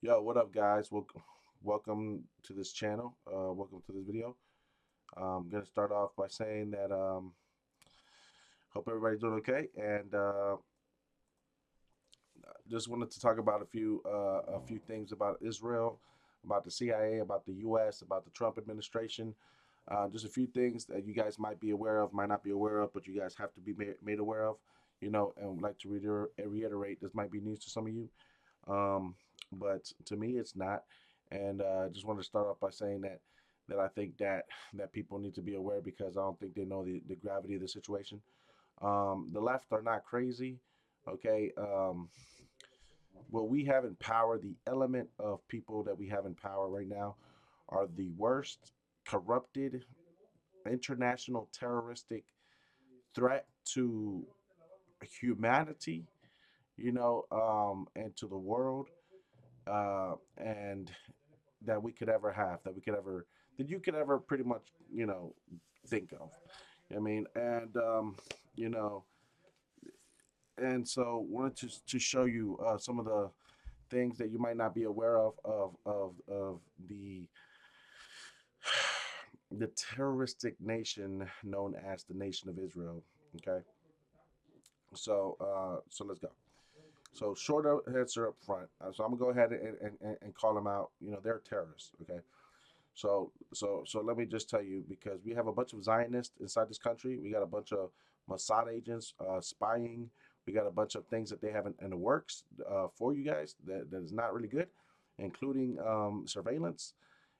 Yo, what up, guys? Welcome to this channel. Welcome to this video. I'm gonna start off by saying that hope everybody's doing okay, and just wanted to talk about a few things about Israel, about the CIA, about the U.S., about the Trump administration. Just a few things that you guys might be aware of, might not be aware of, but you guys have to be made aware of. And would like to reiterate, this might be news to some of you, um, but to me, it's not. And just want to start off by saying that I think that people need to be aware because I don't think they know the gravity of the situation. The left are not crazy, okay? What we have in power, the element of people that we have in power right now, are the worst, corrupted, international terroristic threat to humanity, and to the world, and that we could ever have, that you could ever pretty much, think of. I mean, you know, and so wanted to show you some of the things that you might not be aware of the the terroristic nation known as the Nation of Israel. Okay, so let's go. So short answer up front. So I'm gonna go ahead and call them out. They're terrorists. Okay. So let me just tell you, because we have a bunch of Zionists inside this country. We got a bunch of Mossad agents spying. We got a bunch of things that they have in the works for you guys that is not really good, including surveillance,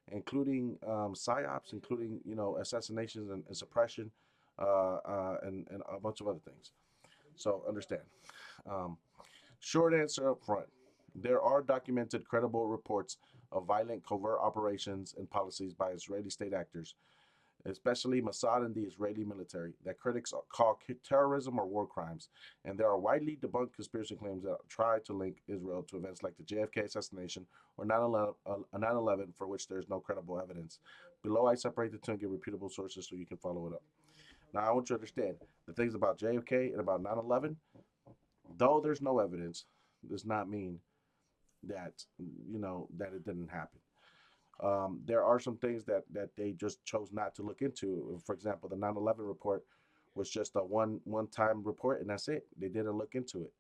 including psyops, including assassinations and suppression, and a bunch of other things. So understand. Um, Short answer up front. There are documented credible reports of violent covert operations and policies by Israeli state actors, especially Mossad and the Israeli military, that critics call terrorism or war crimes. And there are widely debunked conspiracy claims that try to link Israel to events like the JFK assassination or 9/11, for which there is no credible evidence. Below, I separate the two and give reputable sources so you can follow it up. Now, I want you to understand the things about JFK and about 9/11, though there's no evidence, does not mean that that it didn't happen. There are some things that they just chose not to look into. For example, the 9/11 report was just a one time report, and that's it. They didn't look into it.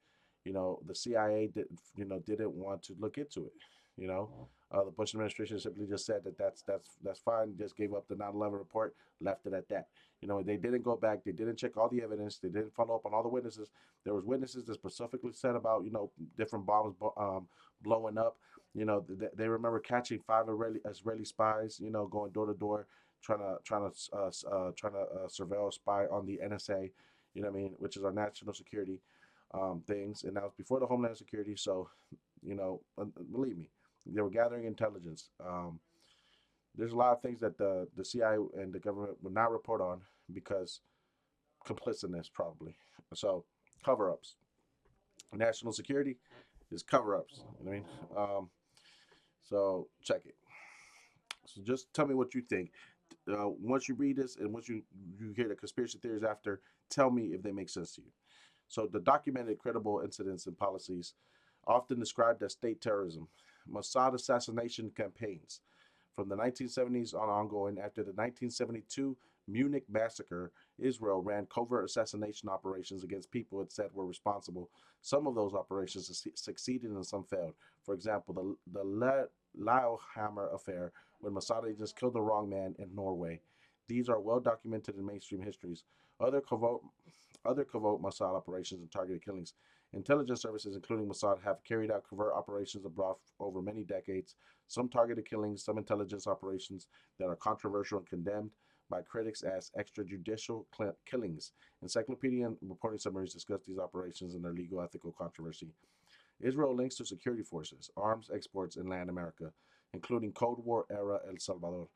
The CIA didn't want to look into it. You know, the Bush administration simply just said that that's fine. Just gave up the 9/11 report, left it at that. They didn't go back. They didn't check all the evidence. They didn't follow up on all the witnesses. There was witnesses that specifically said about different bombs blowing up. They remember catching five Israeli spies. Going door to door, trying to surveil, spy on the NSA. You know what I mean, which is our national security things, and that was before the Homeland Security. So, believe me, they were gathering intelligence. There's a lot of things that the CIA and the government would not report on because complicitness, probably. So, cover ups. National security is cover ups. You know what I mean? So, check it. So, just tell me what you think. Once you read this and once you hear the conspiracy theories after, tell me if they make sense to you. So, the documented credible incidents and policies, often described as state terrorism, Mossad assassination campaigns from the 1970s on ongoing. After the 1972 Munich massacre, Israel ran covert assassination operations against people it said were responsible. Some of those operations succeeded and some failed. For example, the Lillehammer affair, when Mossad agents killed the wrong man in Norway. These are well documented in mainstream histories. Other covert, other covert Mossad operations and targeted killings. Intelligence services, including Mossad, have carried out covert operations abroad over many decades. Some targeted killings, some intelligence operations that are controversial and condemned by critics as extrajudicial killings. Encyclopedia and reporting summaries discuss these operations and their legal ethical controversy. Israel links to security forces, arms exports in Latin America, including Cold War era El Salvador.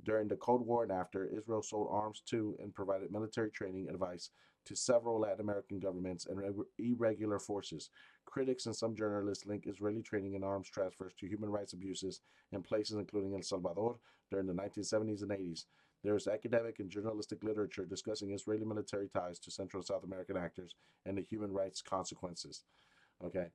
During the Cold War and after, Israel sold arms to and provided military training advice to several Latin American governments and irregular forces. Critics and some journalists link Israeli training and arms transfers to human rights abuses in places including El Salvador during the 1970s and 80s. There is academic and journalistic literature discussing Israeli military ties to Central and South American actors and the human rights consequences. Okay.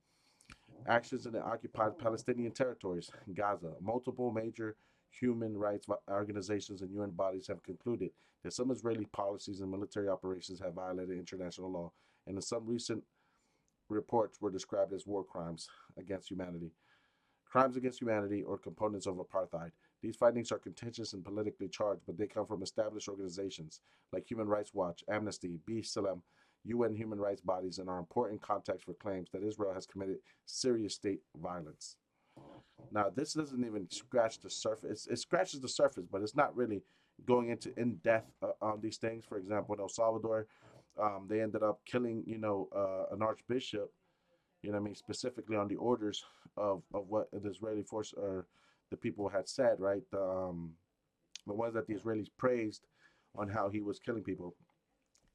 Actions in the occupied Palestinian territories, Gaza. Multiple major human rights organizations and UN bodies have concluded that some Israeli policies and military operations have violated international law, and in some recent reports were described as war crimes against humanity. Crimes against humanity or components of apartheid. These findings are contentious and politically charged, but they come from established organizations like Human Rights Watch, Amnesty, B'Tselem, UN human rights bodies, and are important context for claims that Israel has committed serious state violence. Now, this doesn't even scratch the surface. It scratches the surface, but it's not really going into in depth on these things. For example, in El Salvador, they ended up killing, an archbishop, what I mean, specifically on the orders of what the Israeli force or the people had said, right? The ones that the Israelis praised on how he was killing people.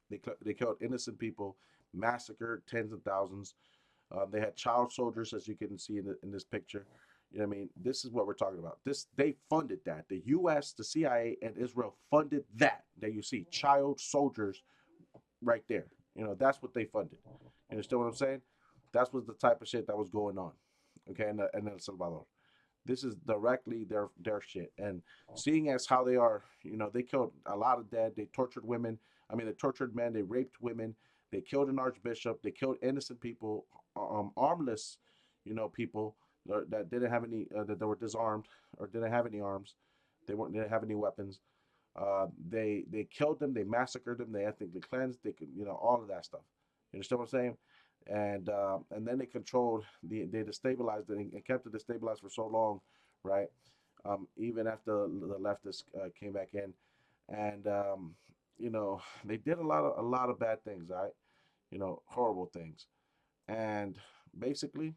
They killed innocent people, massacred tens of thousands. They had child soldiers, as you can see in this picture. You know what I mean? This is what we're talking about. This they funded that. The U.S., the CIA, and Israel funded that. That you see, child soldiers right there. That's what they funded. You understand what I'm saying? That was the type of shit that was going on. Okay, in El Salvador. This is directly their shit. And seeing as how they are, they killed a lot of dead. They tortured women. I mean, they tortured men. They raped women. They killed an archbishop. They killed innocent people, armless, people that didn't have any, that they were disarmed or didn't have any arms. Didn't have any weapons. They killed them. They massacred them. They ethnically cleansed. They could, all of that stuff. You understand what I'm saying? And then they controlled they destabilized it and kept it destabilized for so long, right? Even after the leftists came back in, and they did a lot of bad things, right? Horrible things, and basically,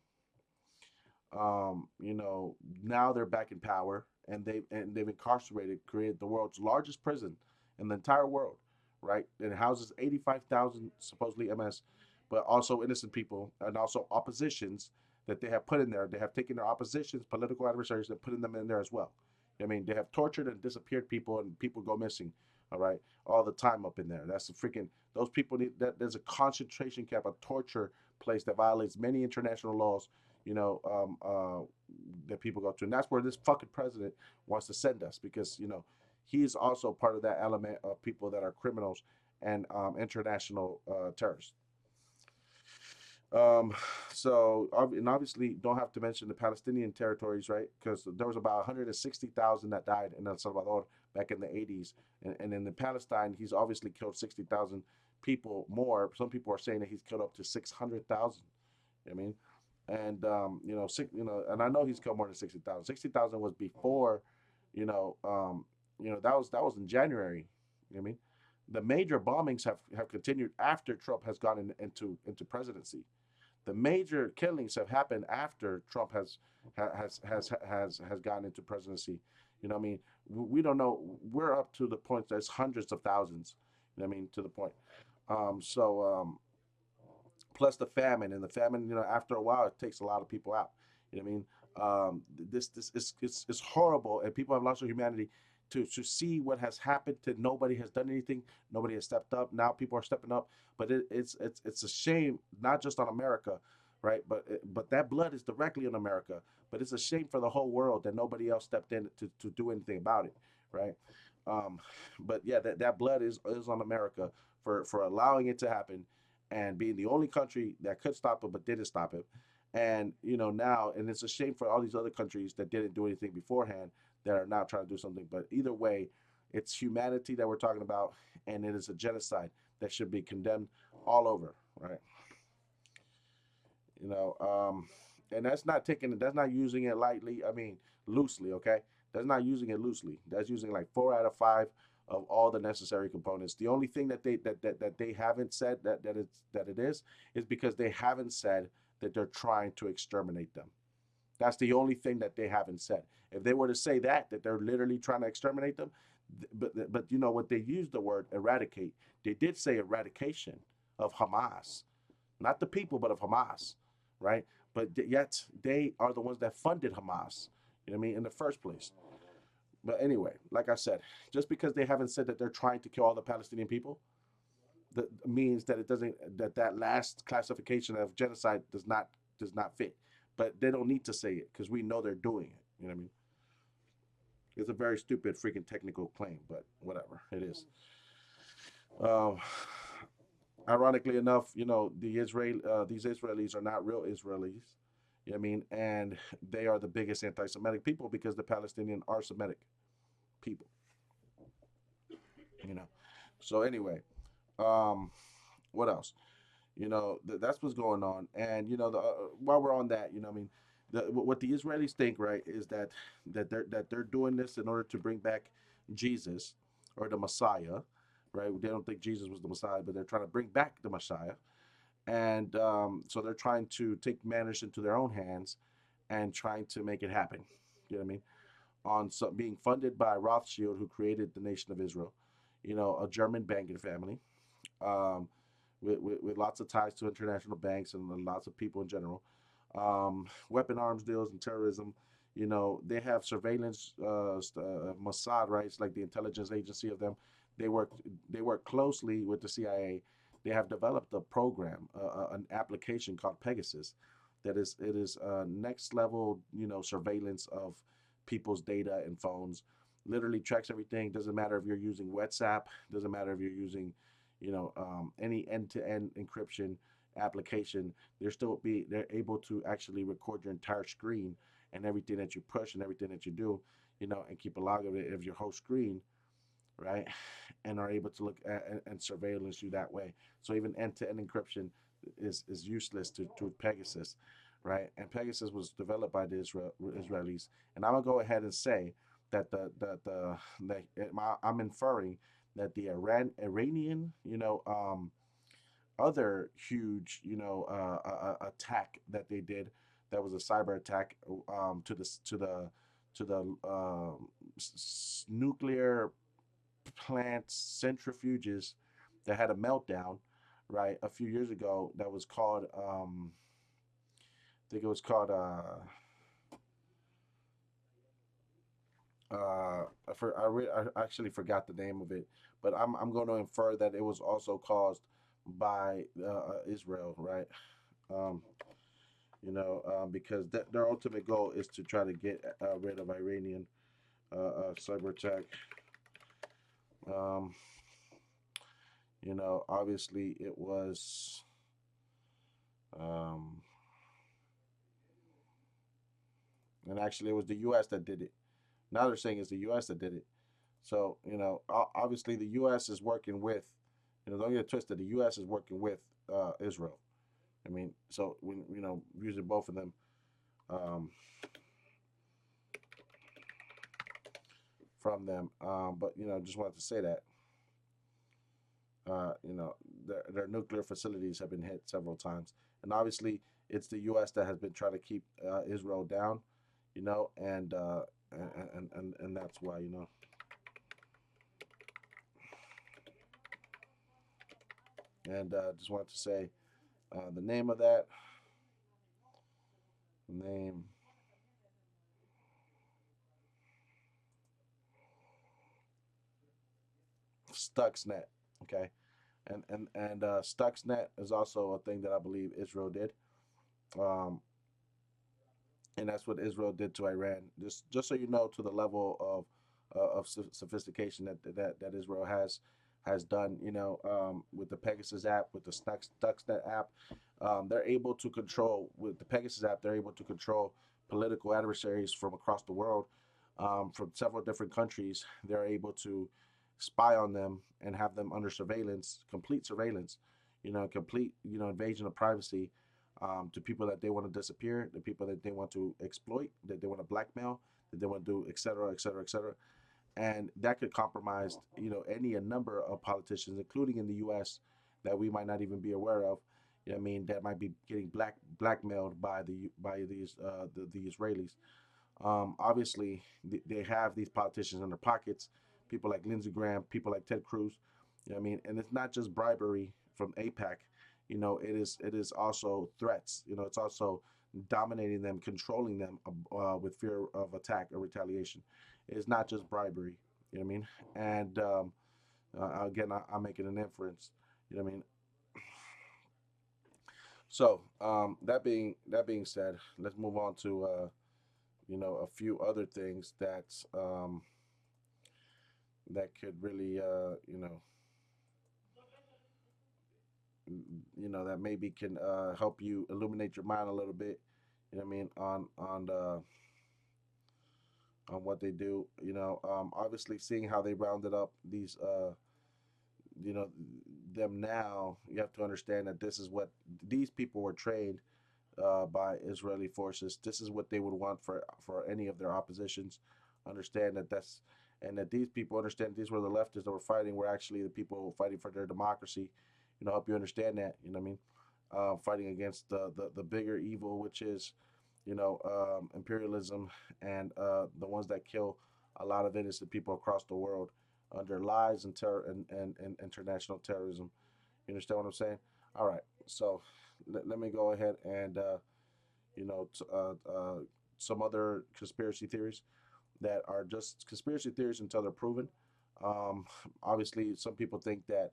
now they're back in power, and they've incarcerated, created the world's largest prison in the entire world, right? It houses 85,000 supposedly MS, but also innocent people and also oppositions that they have put in there. They have taken their oppositions, political adversaries, and putting them in there as well. I mean, they have tortured and disappeared people, and people go missing. All right, all the time up in there. That's the freaking those people need. That there's a concentration camp, a torture place that violates many international laws. You know, um, uh, that people go to, and that's where this fucking president wants to send us because he's also part of that element of people that are criminals and international terrorists. Um, and obviously, don't have to mention the Palestinian territories, right? Because there was about 160,000 that died in El Salvador back in the 80s, and in the Palestine, he's obviously killed 60,000 people more. Some people are saying that he's killed up to 600,000. I mean, and and I know he's killed more than 60,000. 60,000 was before, that was in January. You know what I mean, the major bombings have continued after Trump has gone into presidency. The major killings have happened after Trump has gotten into presidency. I mean, we don't know. We're up to the point that's hundreds of thousands. I mean, to the point. Plus the famine, and the famine, after a while, it takes a lot of people out. You know what I mean? This is it's horrible, and people have lost their humanity. To see what has happened to nobody has done anything, nobody has stepped up. Now people are stepping up, but it's a shame, not just on America, right? But that blood is directly on America. But it's a shame for the whole world that nobody else stepped in to do anything about it, right? Um, but yeah, that blood is on America for allowing it to happen and being the only country that could stop it but didn't stop it. And now, and it's a shame for all these other countries that didn't do anything beforehand that are now trying to do something. But either way, it's humanity that we're talking about, and it is a genocide that should be condemned all over, right? You know, and that's not using it lightly. I mean, loosely, okay? That's not using it loosely. That's using like 4 out of 5 of all the necessary components. The only thing that they haven't said that it is because they haven't said that they're trying to exterminate them. That's the only thing that they haven't said. If they were to say that they're literally trying to exterminate them, but you know what, they used the word eradicate. They did say eradication of Hamas, not the people, but of Hamas, right? But yet they are the ones that funded Hamas. You know what I mean, in the first place. But anyway, like I said, just because they haven't said that they're trying to kill all the Palestinian people, that means that it doesn't that last classification of genocide does not fit, but they don't need to say it because we know they're doing it. You know what I mean? It's a very stupid freaking technical claim, but whatever it is. Um, Ironically enough, these Israelis are not real Israelis. You know what I mean? And they are the biggest anti-Semitic people because the Palestinian are Semitic people. You know. So anyway, um, what else? That's what's going on. And while we're on that, I mean, what the Israelis think, right, is that they're doing this in order to bring back Jesus or the Messiah, right? They don't think Jesus was the Messiah, but they're trying to bring back the Messiah. And so they're trying to take matters into their own hands and trying to make it happen. You know what I mean? Being funded by Rothschild, who created the nation of Israel, a German banking family, um, with lots of ties to international banks and lots of people in general. Weapon arms deals and terrorism. They have surveillance, Mossad, right? It's like the intelligence agency of them. They work they work closely with the CIA. They have developed a program, an application called Pegasus, that is next level, surveillance of people's data and phones. Literally tracks everything. Doesn't matter if you're using WhatsApp. Doesn't matter if you're using, any end-to-end encryption application. They're able to actually record your entire screen and everything that you push and everything that you do, and keep a log of it of your whole screen, right? And are able to look at and surveillance you that way. So even end-to-end encryption is useless to Pegasus, right? And Pegasus was developed by the Israelis. And I'm gonna go ahead and say that I'm inferring that the Iranian, other huge, attack that they did, that was a cyber attack, to the nuclear plant centrifuges that had a meltdown, right, a few years ago. That was called, I think it was called, I actually forgot the name of it, but I'm going to infer that it was also caused by Israel, right? Um, because their ultimate goal is to try to get rid of Iranian cyber attack. Um, Obviously it was, um, and actually it was the U.S. that did it. Now they're saying it's the U.S. that did it. So obviously the U.S. is working with, don't get it twisted. The U.S. is working with Israel. I mean, so when using both of them, um, from them. But just wanted to say that their nuclear facilities have been hit several times, and obviously it's the U.S. that has been trying to keep Israel down, and and that's why. And just wanted to say the name of that name, Stuxnet. Okay, and Stuxnet is also a thing that I believe Israel did. Um, and that's what Israel did to Iran. Just so you know, to the level of sophistication that Israel has done. With the Pegasus app, with the Stuxnet app, they're able to control, with the Pegasus app. They're able to control political adversaries from across the world, from several different countries. They're able to spy on them and have them under surveillance, complete surveillance. Complete invasion of privacy, to people that they want to disappear, the people that they want to exploit, that they want to blackmail, that they want to do, et cetera, et cetera, et cetera. And that could compromise, any a number of politicians, including in the U.S., that we might not even be aware of. I mean, that might be getting blackmailed by the Israelis. Obviously, they have these politicians in their pockets, people like Lindsey Graham, people like Ted Cruz. I mean, and it's not just bribery from APAC. It is also threats. It's also dominating them, controlling them, with fear of attack or retaliation. It's not just bribery. You know what I mean? And again, I'm making an inference. You know what I mean? So that being said, let's move on to a few other things that could really that maybe can help you illuminate your mind a little bit. You know what I mean on what they do. Obviously seeing how they rounded up these you know them now. You have to understand that this is what these people were trained by Israeli forces. This is what they would want for any of their oppositions. Understand that and that these people understand these were the leftists that were fighting were actually the people fighting for their democracy. Help you understand that. You know what I mean? Fighting against the bigger evil, which is imperialism and the ones that kill a lot of innocent people across the world under lies and terror and international terrorism. You understand what I'm saying? All right. So let me go ahead and you know t- uh, uh, some other conspiracy theories that are just conspiracy theories until they're proven. Um, Obviously, some people think that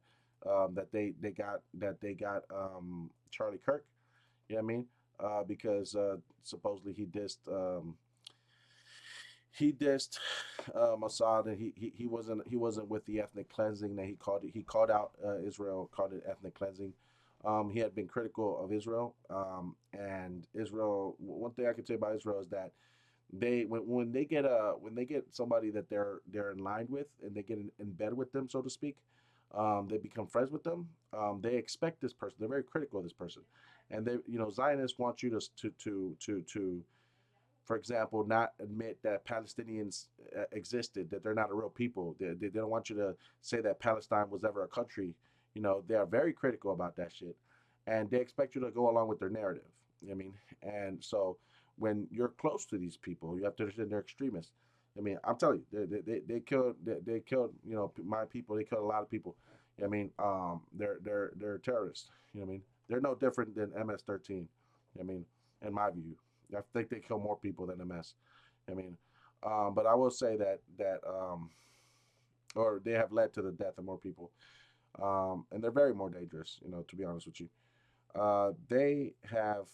they got Charlie Kirk. You know what I mean? Because supposedly he dissed Mossad, and he wasn't with the ethnic cleansing that he called out Israel, called it ethnic cleansing. He had been critical of Israel, and Israel. One thing I can tell you about Israel is that when they get somebody that they're in line with, and they get in bed with them, so to speak, they become friends with them. They expect this person. They're very critical of this person, and Zionists want you to for example, not admit that Palestinians existed, that they're not a real people. They don't want you to say that Palestine was ever a country. They are very critical about that shit. And they expect you to go along with their narrative. I mean, and so when you're close to these people, you have to understand they're extremists. I mean, I'm telling you, they killed my people. They killed a lot of people. I mean, they're terrorists. You know what I mean? They're no different than MS-13. I mean, in my view, I think they kill more people than MS. I mean, but I will say that or they have led to the death of more people, and they're very more dangerous. To be honest with you, they have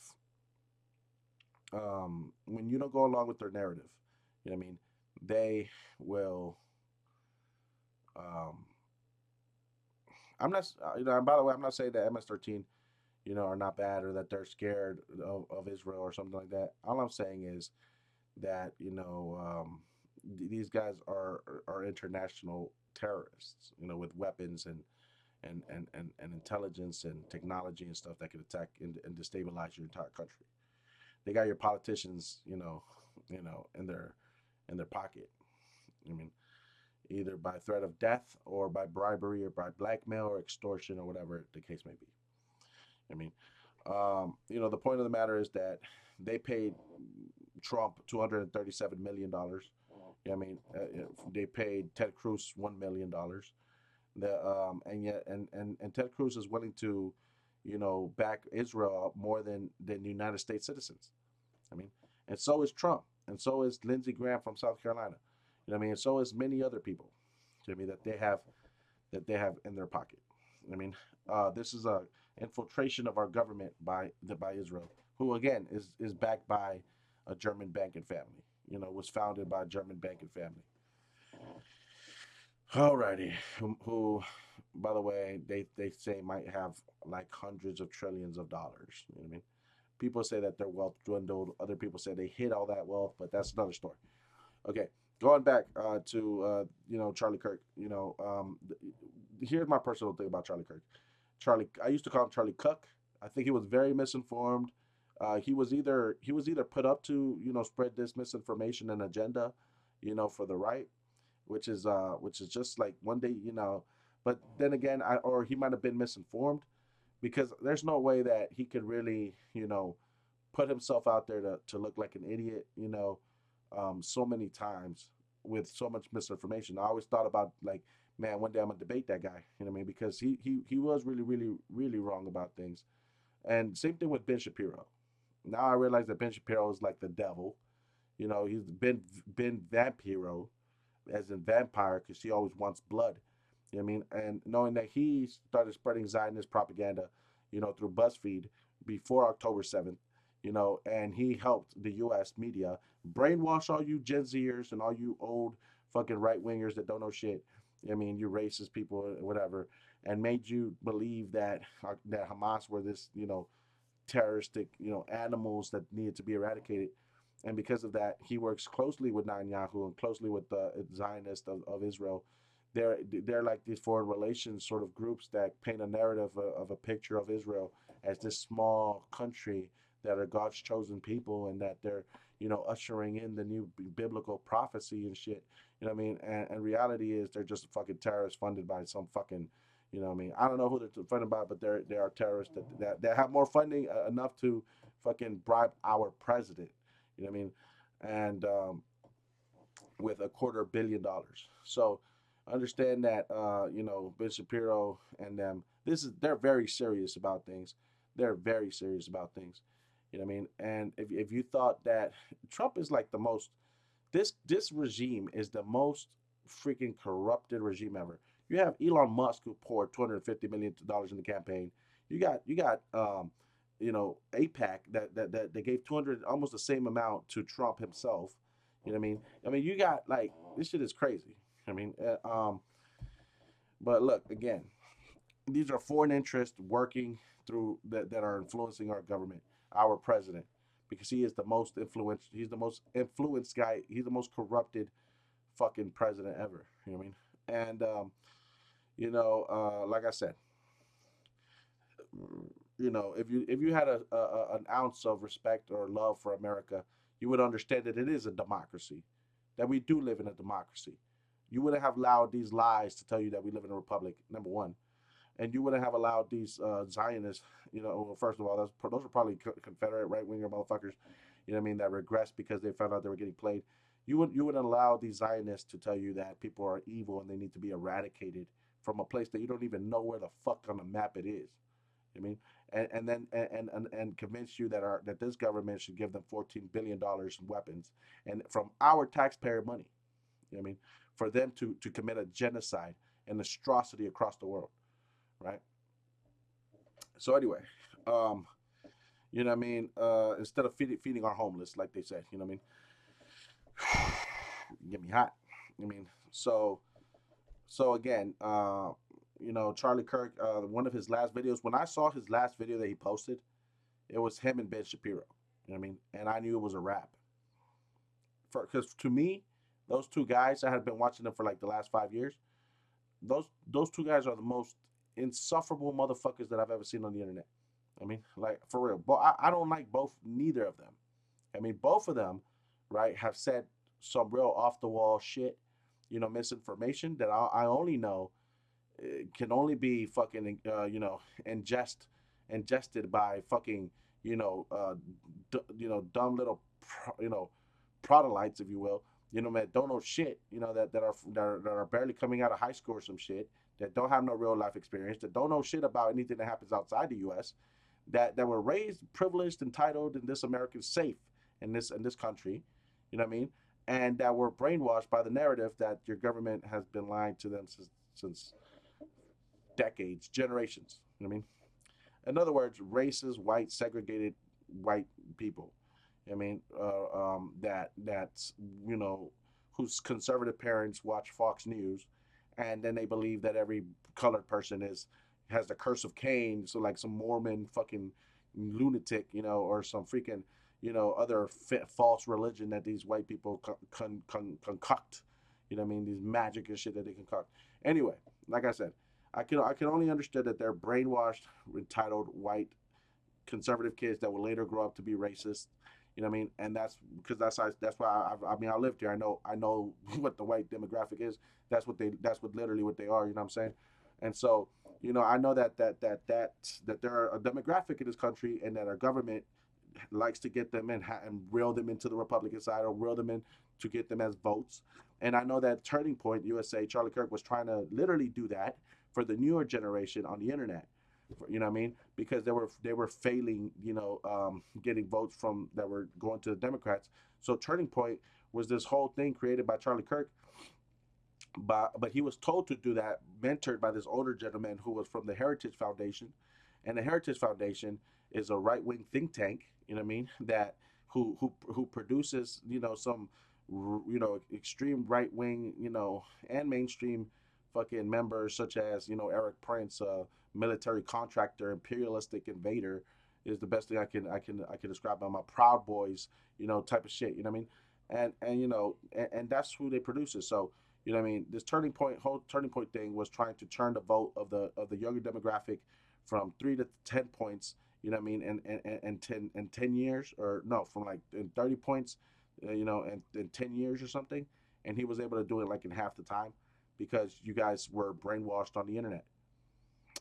when you don't go along with their narrative, what I mean, they will. Um, I'm not, and by the way, I'm not saying that MS-13, are not bad or that they're scared of Israel or something like that. All I'm saying is that these guys are international terrorists, with weapons and intelligence and technology and stuff that could attack and destabilize your entire country. They got your politicians, in their pocket. I mean, either by threat of death or by bribery or by blackmail or extortion or whatever the case may be. I mean, the point of the matter is that they paid Trump $237 million. I mean, they paid Ted Cruz $1 million. And yet, and Ted Cruz is willing to, back Israel more than United States citizens. I mean, and so is Trump, and so is Lindsey Graham from South Carolina. I mean, and so is many other people. I mean, that they have in their pocket. I mean, this is a infiltration of our government by Israel, who again is backed by a German banking family. Was founded by a German banking family. Alrighty, who by the way, they say might have like hundreds of trillions of dollars. You know what I mean? People say that their wealth dwindled. Other people say they hid all that wealth, but that's another story. Okay, going back to Charlie Kirk. Here's my personal thing about Charlie Kirk. I used to call him Charlie Cook. I think he was very misinformed. He was either put up to spread this misinformation and agenda, for the right, which is just like one day, but then again, or he might have been misinformed because there's no way that he could really put himself out there to look like an idiot, so many times with so much misinformation. I always thought about like, man, one day I'm gonna debate that guy. You know what I mean? Because he was really, really, really wrong about things. And same thing with Ben Shapiro. Now I realize that Ben Shapiro is like the devil. He's been vampiro, as in vampire, because he always wants blood. You know what I mean? And knowing that he started spreading Zionist propaganda, through BuzzFeed, before October 7th, and he helped the U.S. media brainwash all you Gen Zers and all you old fucking right wingers that don't know shit. I mean, you racist people, whatever, and made you believe that Hamas were this, terroristic, animals that needed to be eradicated. And because of that, he works closely with Netanyahu and closely with the Zionists of Israel. They're like these foreign relations sort of groups that paint a narrative of a picture of Israel as this small country that are God's chosen people, and that they're, ushering in the new biblical prophecy and shit. You know what I mean? And reality is they're just fucking terrorists funded by some fucking, what I mean? I don't know who they're funded by, but they are terrorists that have more funding enough to fucking bribe our president. You know what I mean? And with $250 million. So understand that, Ben Shapiro and them, they're very serious about things. They're very serious about things. You know what I mean? And if you thought that Trump is like the most, this regime is the most freaking corrupted regime ever. You have Elon Musk who poured $250 million in the campaign. You got APAC that they gave 200, almost the same amount to Trump himself. You know what I mean? I mean, you got like this shit is crazy. I mean, but look again, these are foreign interests working through that are influencing our government, our president, because he is the most influential. He's the most influenced guy. He's the most corrupted fucking president ever. You know what I mean? And like I said, if you had an ounce of respect or love for America, you would understand that it is a democracy, that we do live in a democracy. You wouldn't have allowed these lies to tell you that we live in a republic. Number one, and you wouldn't have allowed these Zionists. Well, first of all, those are probably Confederate right winger motherfuckers. You know what I mean? That regressed because they found out they were getting played. You wouldn't allow these Zionists to tell you that people are evil and they need to be eradicated from a place that you don't even know where the fuck on the map it is. I mean, and then and convince you that this government should give them $14 billion in weapons and from our taxpayer money. You know what I mean, for them to commit a genocide and atrocity across the world, right? So anyway, um, you know what I mean. Instead of feeding our homeless, like they said, you know what I mean. Get me hot. I mean, so again, Charlie Kirk, one of his last videos. When I saw his last video that he posted, it was him and Ben Shapiro. You know what I mean? And I knew it was a rap. Because to me, those two guys, I had been watching them for like the last 5 years. Those two guys are the most insufferable motherfuckers that I've ever seen on the internet. I mean, like for real. But I don't like neither of them. I mean, both of them, right, have said some real off the wall shit, misinformation that I only know can only be fucking ingested by fucking dumb little proselytes, if you will, that don't know shit, that are barely coming out of high school or some shit, that don't have no real life experience, that don't know shit about anything that happens outside the U.S., that were raised privileged, entitled, in this American safe in this country, you know what I mean, and that were brainwashed by the narrative that your government has been lying to them since decades, generations. You know what I mean? In other words, racist, white, segregated white people. I mean, that's whose conservative parents watch Fox News, and then they believe that every colored person has the curse of Cain, so like some Mormon fucking lunatic, or some freaking other false religion that these white people concoct. You know what I mean? These magic and shit that they concoct. Anyway, like I said, I can only understand that they're brainwashed, entitled white conservative kids that will later grow up to be racist. You know what I mean? And that's because that's why I lived here. I know what the white demographic is. That's what literally what they are. You know what I'm saying? And so I know that there are a demographic in this country, and that our government likes to get them and reel them into the Republican side, or reel them in to get them as votes. And I know that Turning Point USA, Charlie Kirk, was trying to literally do that for the newer generation on the internet. You know what I mean? Because they were failing, getting votes from that were going to the Democrats. So Turning Point was this whole thing created by Charlie Kirk, but he was told to do that, mentored by this older gentleman who was from the Heritage Foundation, and the Heritage Foundation is a right wing think tank. You know what I mean? That who produces some extreme right wing and mainstream fucking members such as Eric Prince, military contractor, imperialistic invader is the best thing I can describe them. My Proud Boys, type of shit. You know what I mean? And that's who they produce it. So what I mean. This whole turning point thing was trying to turn the vote of the younger demographic from 3 to 10 points. You know what I mean? And 10 years, or no, from like in 30 points, in 10 years or something. And he was able to do it like in half the time because you guys were brainwashed on the internet,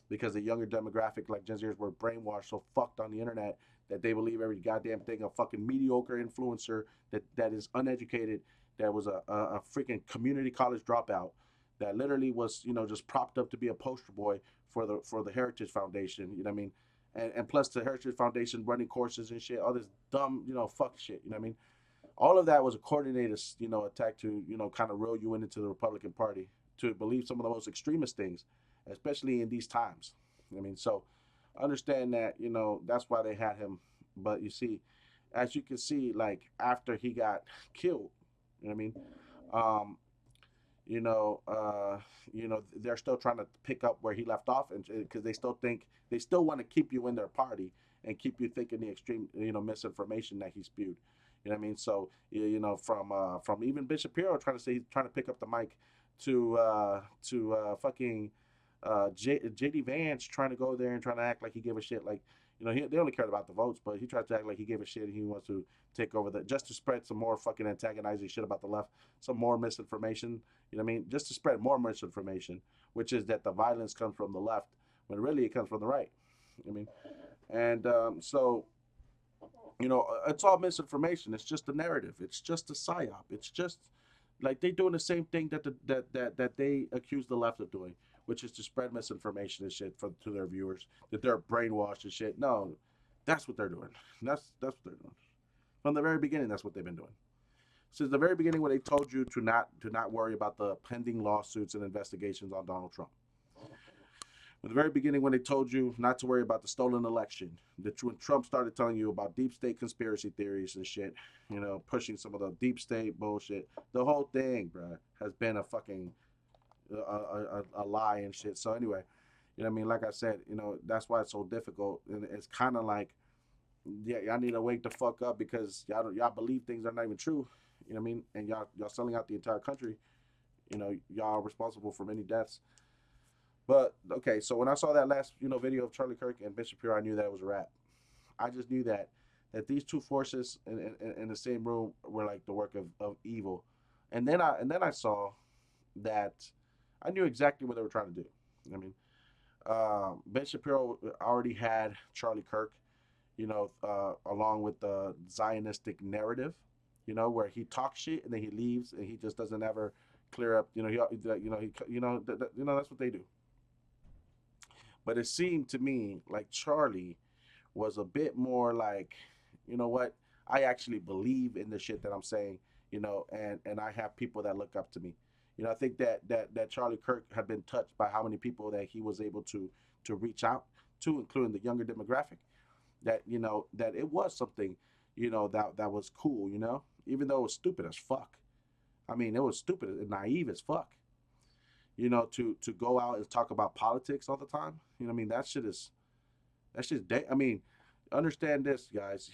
because the younger demographic, like Gen Zers, were brainwashed so fucked on the internet that they believe every goddamn thing a fucking mediocre influencer that is uneducated, that was a freaking community college dropout, that literally was just propped up to be a poster boy for the Heritage Foundation. You know what I mean? And plus the Heritage Foundation running courses and shit, all this dumb fuck shit. You know what I mean? All of that was a coordinated attack to kind of reel you into the Republican Party to believe some of the most extremist things, especially in these times. I mean, so understand that that's why they had him. But you see, as you can see, like after he got killed, you know what I mean. Um, they're still trying to pick up where he left off, and because they still want to keep you in their party and keep you thinking the extreme misinformation that he spewed. You know what I mean? So from even Bishop Shapiro trying to say he's trying to pick up the mic to fucking JD Vance trying to go there and trying to act like he gave a shit. Like they only cared about the votes, but he tried to act like he gave a shit and he wants to take over just to spread some more fucking antagonizing shit about the left, some more misinformation. You know what I mean? Just to spread more misinformation, which is that the violence comes from the left when really it comes from the right. I mean, and it's all misinformation. It's just a narrative. It's just a psyop. It's just like they doing the same thing that they accuse the left of doing, which is to spread misinformation and shit to their viewers, that they're brainwashed and shit. No, that's what they're doing. That's what they're doing from the very beginning. That's what they've been doing since the very beginning, when they told you to not worry about the pending lawsuits and investigations on Donald Trump. From the very beginning, when they told you not to worry about the stolen election, when Trump started telling you about deep state conspiracy theories and shit, pushing some of the deep state bullshit, the whole thing, bruh, has been a fucking a lie and shit. So anyway, what I mean? Like I said, that's why it's so difficult, and it's kind of like, yeah, y'all need to wake the fuck up because y'all believe things that are not even true. You know what I mean? And y'all selling out the entire country. Y'all are responsible for many deaths. But okay, so when I saw that last video of Charlie Kirk and Bishop Pure, I knew that it was a wrap. I just knew that these two forces in the same room were like the work of evil. And then I saw that I knew exactly what they were trying to do. I mean, Ben Shapiro already had Charlie Kirk, along with the Zionistic narrative, where he talks shit and then he leaves and he just doesn't ever clear up. That's what they do. But it seemed to me like Charlie was a bit more like, you know what? I actually believe in the shit that I'm saying, and I have people that look up to me. I think that Charlie Kirk had been touched by how many people that he was able to reach out to, including the younger demographic. That it was something, that was cool, even though it was stupid as fuck. I mean, it was stupid and naive as fuck. To go out and talk about politics all the time. I mean, I mean, understand this, guys.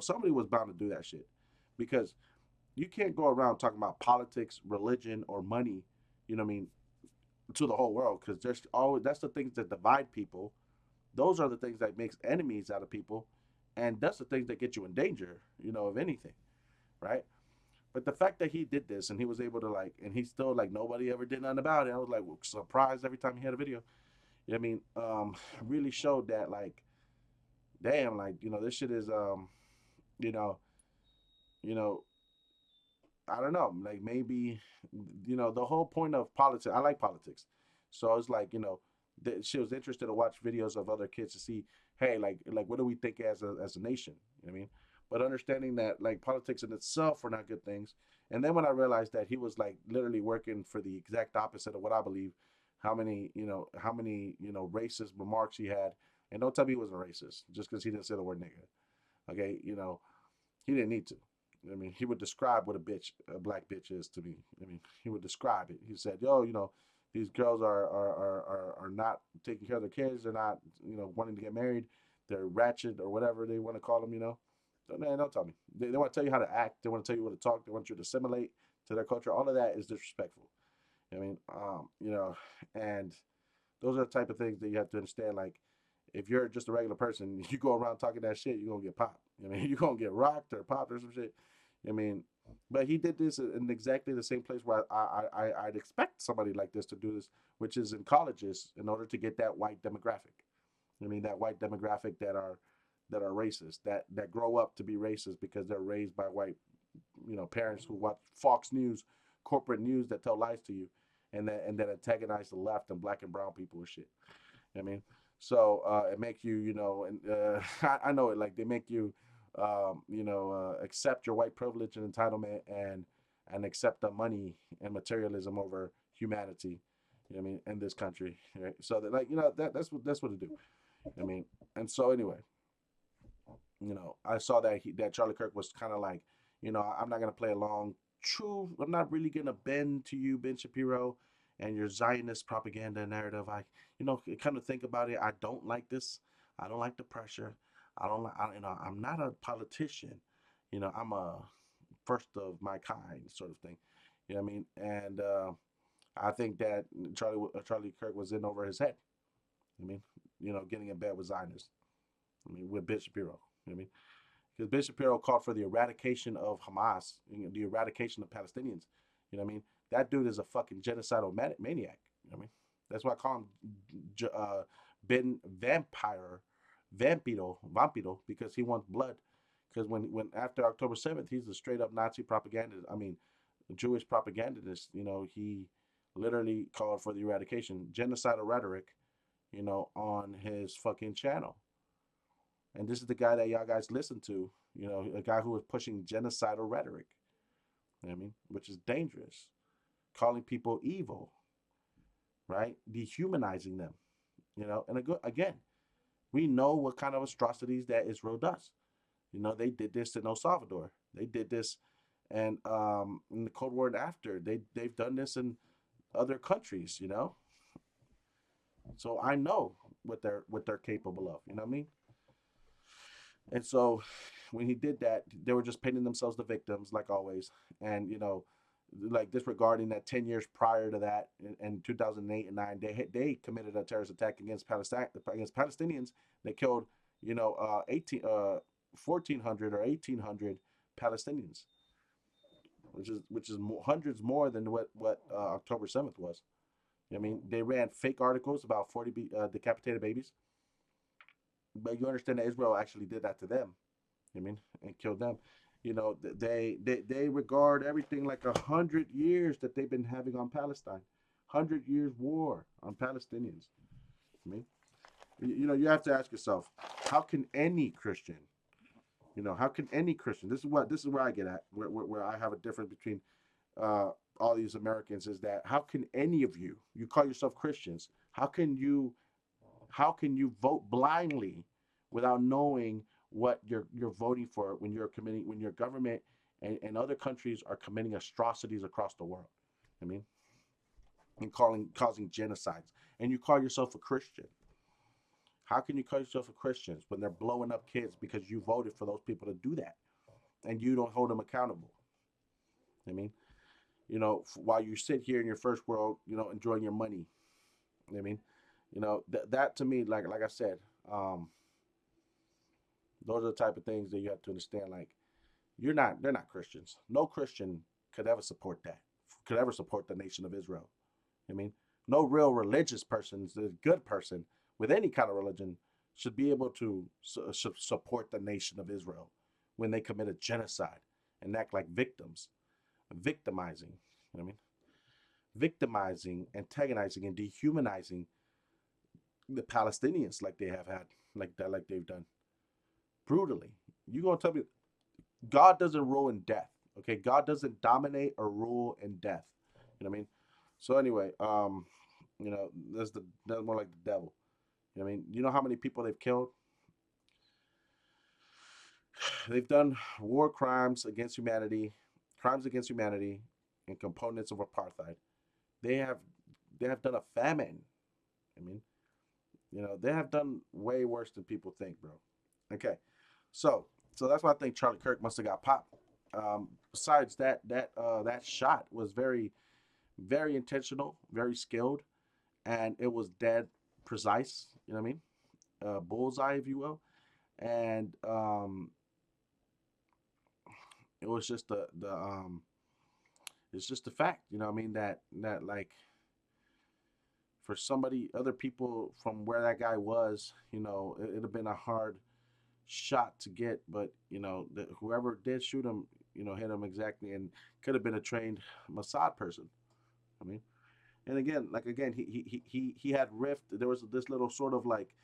Somebody was bound to do that shit because you can't go around talking about politics, religion, or money. You know what I mean? To the whole world, because that's the things that divide people. Those are the things that makes enemies out of people, and that's the things that get you in danger. Of anything, right? But the fact that he did this and he was able to and he still nobody ever did nothing about it. I was surprised every time he had a video. You know what I mean? Really showed that damn, this shit is you know, you know, I don't know, maybe, the whole point of politics. I like politics, so it's she was interested to watch videos of other kids to see, hey, what do we think as a nation? You know what I mean? But understanding that politics in itself were not good things, and then when I realized that he was literally working for the exact opposite of what I believe, how many racist remarks he had, And don't tell me he wasn't racist just because he didn't say the word nigga. Okay, he didn't need to. I mean, he would describe what a black bitch is to me. I mean, he would describe it. He said, "Yo, these girls are not taking care of their kids. They're not, wanting to get married. They're ratchet or whatever they want to call them. Don't tell me. They want to tell you how to act. They want to tell you what to talk. They want you to assimilate to their culture. All of that is disrespectful. I mean, and those are the type of things that you have to understand. Like, if you're just a regular person, you go around talking that shit, you're gonna get popped. I mean, you're gonna get rocked or popped or some shit. I mean, but he did this in exactly the same place where I'd expect somebody like this to do this, which is in colleges in order to get that white demographic. I mean, that white demographic that are racist, that grow up to be racist because they're raised by white, parents who watch Fox News, corporate news that tell lies to you, and that antagonize the left and black and brown people and shit. I mean, so it make you, and I know it. Like they make you, accept your white privilege and entitlement and accept the money and materialism over humanity. You know what I mean, in this country, right? So that, like, that's what it do. I mean, and so anyway, I saw that Charlie Kirk was kind of like, I'm not gonna play along. True, I'm not really gonna bend to you, Ben Shapiro, and your Zionist propaganda narrative. Kind of think about it. I don't like this. I don't like the pressure. I don't like. I'm not a politician. I'm a first of my kind sort of thing. You know what I mean? And I think that Charlie Kirk was in over his head. I mean, getting in bed with Zionists. I mean, with Ben Shapiro. You know what I mean? Because Ben Shapiro called for the eradication of Hamas, the eradication of Palestinians. You know what I mean? That dude is a fucking genocidal maniac. You know what I mean? That's why I call him Ben Vampiro, because he wants blood. Because when after October 7th, he's a straight up Nazi propagandist. I mean, Jewish propagandist. He literally called for the eradication, genocidal rhetoric. On his fucking channel. And this is the guy that y'all guys listen to, a guy who was pushing genocidal rhetoric, you know what I mean, which is dangerous, calling people evil, right? Dehumanizing them, and again, we know what kind of atrocities that Israel does. They did this in El Salvador. They did this, and in the Cold War and after, they've done this in other countries, So I know what they're capable of, you know what I mean? And so when he did that, they were just painting themselves the victims, like always. And, like disregarding that 10 years prior to that, in 2008 and 9, they committed a terrorist attack against Palestine, against Palestinians. They killed, 1,400 or 1,800 Palestinians, which is hundreds more than what October 7th was. I mean, they ran fake articles about 40 decapitated babies. But you understand that Israel actually did that to them. I mean, and killed them. They regard everything like 100 years that they've been having on Palestine, 100 years war on Palestinians. I mean, you have to ask yourself, how can any Christian, how can any Christian? This is where I get at, where I have a difference between all these Americans, is that how can any of you call yourself Christians, how can you vote blindly without knowing what you're voting for when your government and other countries are committing atrocities across the world? I mean, and causing genocides, and you call yourself a Christian. How can you call yourself a Christian when they're blowing up kids because you voted for those people to do that, and you don't hold them accountable? I mean, while you sit here in your first world, enjoying your money. I mean, that to me, like I said, those are the type of things that you have to understand. Like, they're not Christians. No Christian could ever support that. Could ever support the nation of Israel. I mean, no real religious person, a good person with any kind of religion, should be able to support the nation of Israel when they commit a genocide and act like victims, victimizing. You know what I mean? Victimizing, antagonizing, and dehumanizing the Palestinians like they have had, like that, like they've done brutally. You gonna tell me God doesn't rule in death? Okay, God doesn't dominate or rule in death. You know what I mean? So anyway, that's more like the devil. I mean, you know how many people they've killed? They've done war crimes against humanity, and components of apartheid. They have they have done a famine. I mean, they have done way worse than people think, bro. Okay, so that's why I think Charlie Kirk must have got popped. Besides that shot was very intentional, very skilled, and it was dead precise. You know what I mean? Bullseye, if you will. And it was just the it's just the fact. You know what I mean? That like for somebody, other people from where that guy was, it'd have been a hard shot to get, but whoever did shoot him, hit him exactly, and could have been a trained Mossad person. I mean, and again, he had rift. There was this little sort of like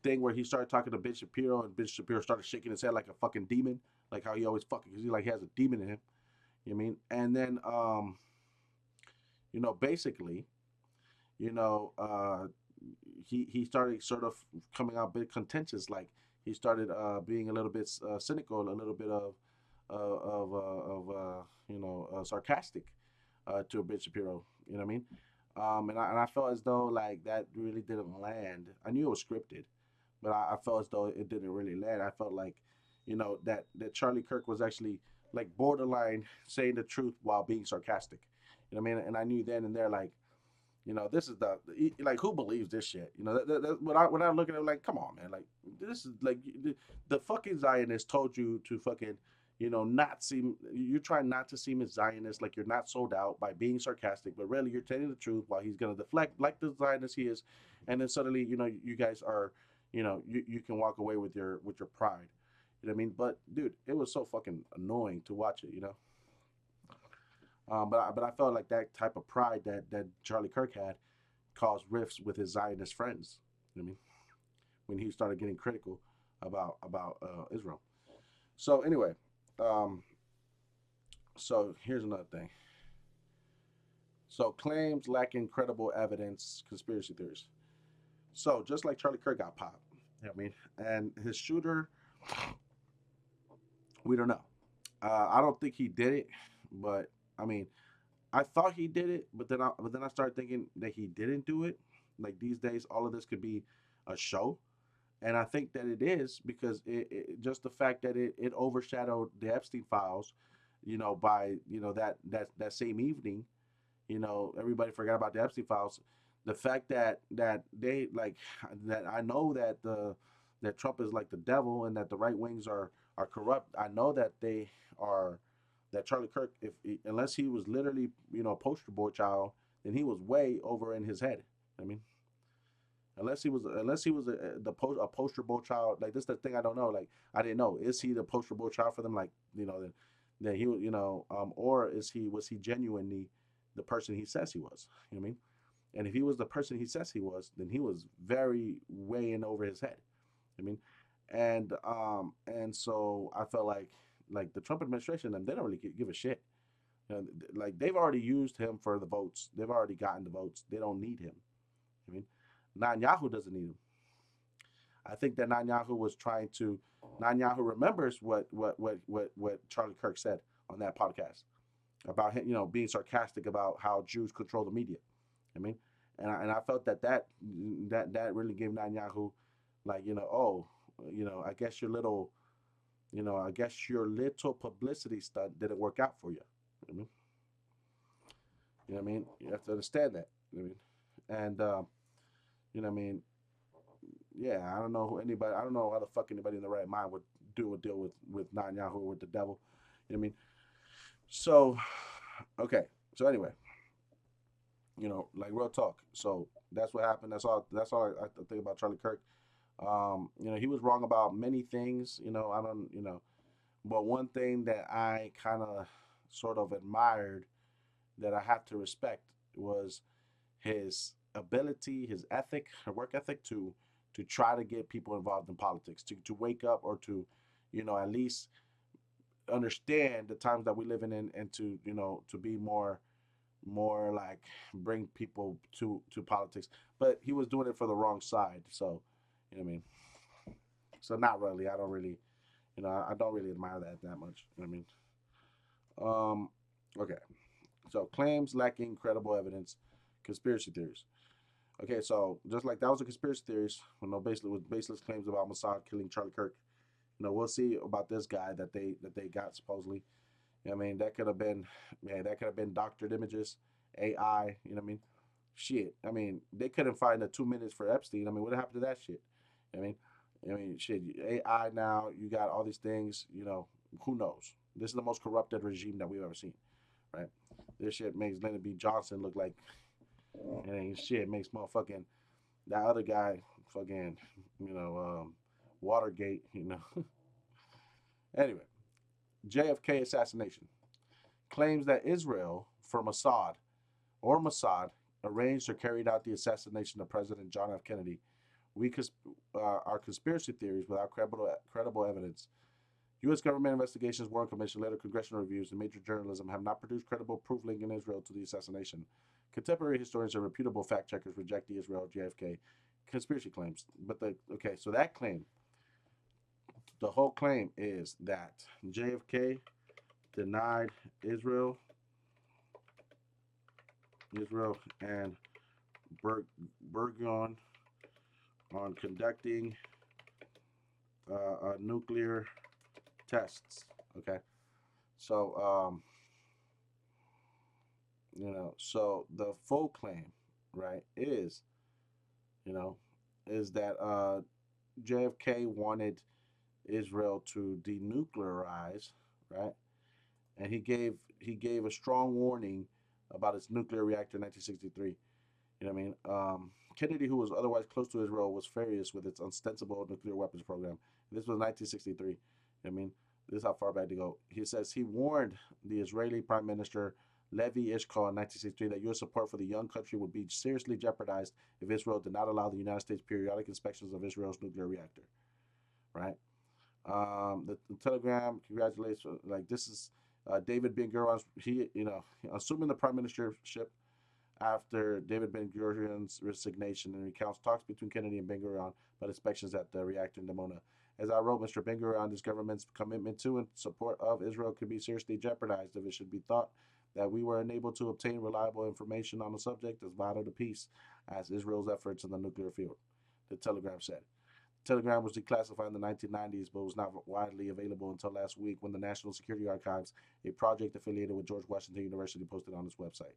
thing where he started talking to Ben Shapiro, and Ben Shapiro started shaking his head like a fucking demon, like how he always fucking, because he like he has a demon in him. You know what I mean? And then basically, you know, uh, he started sort of coming out a bit contentious. Like he started being a little bit cynical, a little bit of sarcastic to a Ben Shapiro. You know what I mean? And I felt as though like that really didn't land. I knew it was scripted, but I felt as though it didn't really land. I felt like, that Charlie Kirk was actually like borderline saying the truth while being sarcastic. You know what I mean? And I knew then and there like, this is like who believes this shit? When I look at it, like, come on, man, like this is like the fucking Zionist told you to fucking, not seem. You're trying not to seem as Zionist, like you're not sold out by being sarcastic, but really you're telling the truth while he's gonna deflect like the Zionist he is, and then suddenly, you guys are, you can walk away with your pride. You know what I mean? But dude, it was so fucking annoying to watch it. But I felt like that type of pride that Charlie Kirk had caused rifts with his Zionist friends. You know what I mean? When he started getting critical about Israel. So anyway, um, so here's another thing. So claims lacking credible evidence, conspiracy theories. So just like Charlie Kirk got popped, you know what I mean, and his shooter, we don't know. I don't think he did it, but I mean, I thought he did it, but then I started thinking that he didn't do it. Like these days, all of this could be a show, and I think that it is because just the fact that it overshadowed the Epstein files, by that same evening, everybody forgot about the Epstein files. The fact that they like that I know that Trump is like the devil and that the right wings are corrupt. I know that they are that Charlie Kirk, if unless he was literally a poster boy child, then he was way over in his head. I mean, unless he was a poster boy child, like this is the thing I don't know. Like I didn't know, is he the poster boy child for them? Like that he or was he genuinely the person he says he was? You know what I mean? And if he was the person he says he was, then he was very way in over his head. I mean, and so I felt like the Trump administration, and they don't really give a shit. Like they've already used him for the votes. They've already gotten the votes. They don't need him. I mean, Netanyahu doesn't need him. I think that Netanyahu remembers what Charlie Kirk said on that podcast about him, being sarcastic about how Jews control the media. I mean, and I felt that really gave Netanyahu, like, oh, I guess your little publicity stunt didn't work out for you. I mean, you know what I mean? You have to understand that. You know what I mean? And you know what I mean? Yeah, I don't know who anybody. I don't know how the fuck anybody in the right mind would do a deal with Netanyahu or with the devil. You know what I mean? So, okay. So anyway, like real talk. So that's what happened. That's all. That's all I think about Charlie Kirk. He was wrong about many things. I don't. But one thing that I kind of sort of admired that I had to respect was his ability, his ethic, her work ethic to try to get people involved in politics, to wake up or to, at least understand the times that we live in and to be more more like bring people to politics, but he was doing it for the wrong side. So, you know what I mean. So not really. I don't really, I don't really admire that much. You know what I mean. Okay. So claims lacking credible evidence, conspiracy theories. Okay, so just like that was a conspiracy theories, basically with baseless claims about Mossad killing Charlie Kirk. We'll see about this guy that they got supposedly. I mean, that could have been, man, that could have been doctored images, AI. You know what I mean? Shit. I mean, they couldn't find the 2 minutes for Epstein. I mean, what happened to that shit? I mean, shit. AI now. You got all these things. Who knows? This is the most corrupted regime that we've ever seen, right? This shit makes Lyndon B. Johnson look like, and shit makes motherfucking that other guy fucking, Watergate. Anyway, JFK assassination claims that Israel for Mossad arranged or carried out the assassination of President John F. Kennedy. We Our conspiracy theories without credible evidence. U.S. government investigations, Warren Commission, later congressional reviews, and major journalism have not produced credible proof linking Israel to the assassination. Contemporary historians and reputable fact checkers reject the Israel JFK conspiracy claims. But so that claim, the whole claim is that JFK denied Israel and Bergon on conducting nuclear tests. Okay, so so the full claim, right, you know, is that JFK wanted Israel to denuclearize, right, and he gave a strong warning about its nuclear reactor in 1963. You know what I mean? Kennedy, who was otherwise close to Israel, was furious with its ostensible nuclear weapons program. This was 1963. You know what I mean? This is how far back to go. He says he warned the Israeli Prime Minister Levi Eshkol in 1963 that U.S. support for the young country would be seriously jeopardized if Israel did not allow the United States periodic inspections of Israel's nuclear reactor. Right? The Telegram congratulates, like, this is David Ben Gurion's, assuming the prime ministership after David Ben Gurion's resignation, and recounts talks between Kennedy and Ben Gurion about inspections at the reactor in Dimona. As I wrote, Mr. Ben Gurion, this government's commitment to and support of Israel could be seriously jeopardized if it should be thought that we were unable to obtain reliable information on the subject as vital to peace as Israel's efforts in the nuclear field, the Telegram said. Telegram was declassified in the 1990s, but was not widely available until last week when the National Security Archives, a project affiliated with George Washington University, posted on its website.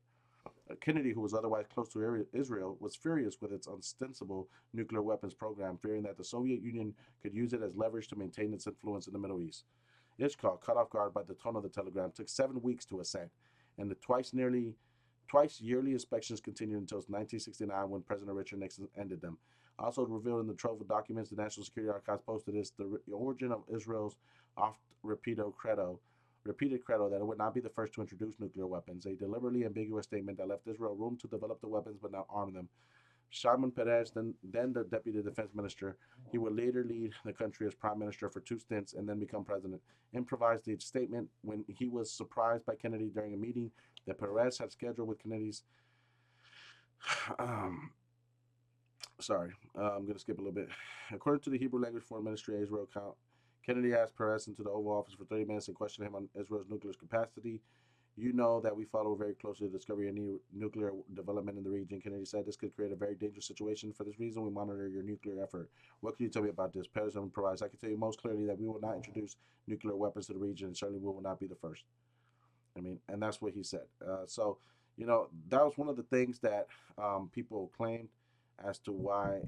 Kennedy, who was otherwise close to Israel, was furious with its ostensible nuclear weapons program, fearing that the Soviet Union could use it as leverage to maintain its influence in the Middle East. Ishkal, caught off guard by the tone of the telegram, took 7 weeks to ascend, and the twice yearly inspections continued until 1969 when President Richard Nixon ended them. Also revealed in the trove of documents the National Security Archives posted is the origin of Israel's oft-repeated credo that it would not be the first to introduce nuclear weapons, a deliberately ambiguous statement that left Israel room to develop the weapons but not arm them. Shimon Peres, then the deputy defense minister, he would later lead the country as prime minister for 2 stints and then become president, improvised the statement when he was surprised by Kennedy during a meeting that Peres had scheduled with Kennedy's. I'm going to skip a little bit. According to the Hebrew Language Foreign Ministry Israel account, Kennedy asked Peres into the Oval Office for 30 minutes and questioned him on Israel's nuclear capacity. You know that we follow very closely the discovery of new nuclear development in the region. Kennedy said this could create a very dangerous situation. For this reason, we monitor your nuclear effort. What can you tell me about this? Peres improvised. I can tell you most clearly that we will not introduce nuclear weapons to the region, and certainly we will not be the first. And that's what he said. That was one of the things that people claimed as to why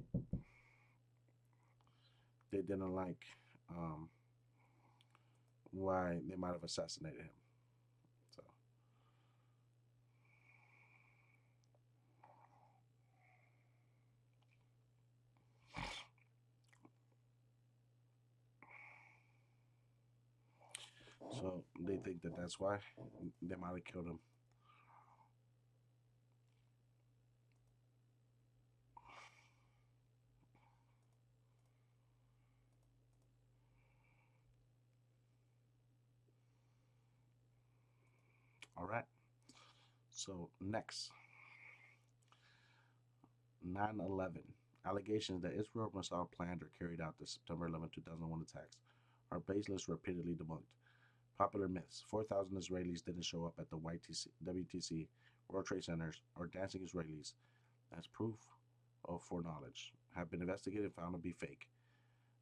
they didn't like, why they might have assassinated him. So, they think that that's why they might have killed him. All right. So next, 9/11 allegations that Israel must have planned or carried out the September 11, 2001 attacks are baseless, repeatedly debunked. Popular myths: 4,000 Israelis didn't show up at the WTC, World Trade Centers, or dancing Israelis as proof of foreknowledge have been investigated and found to be fake.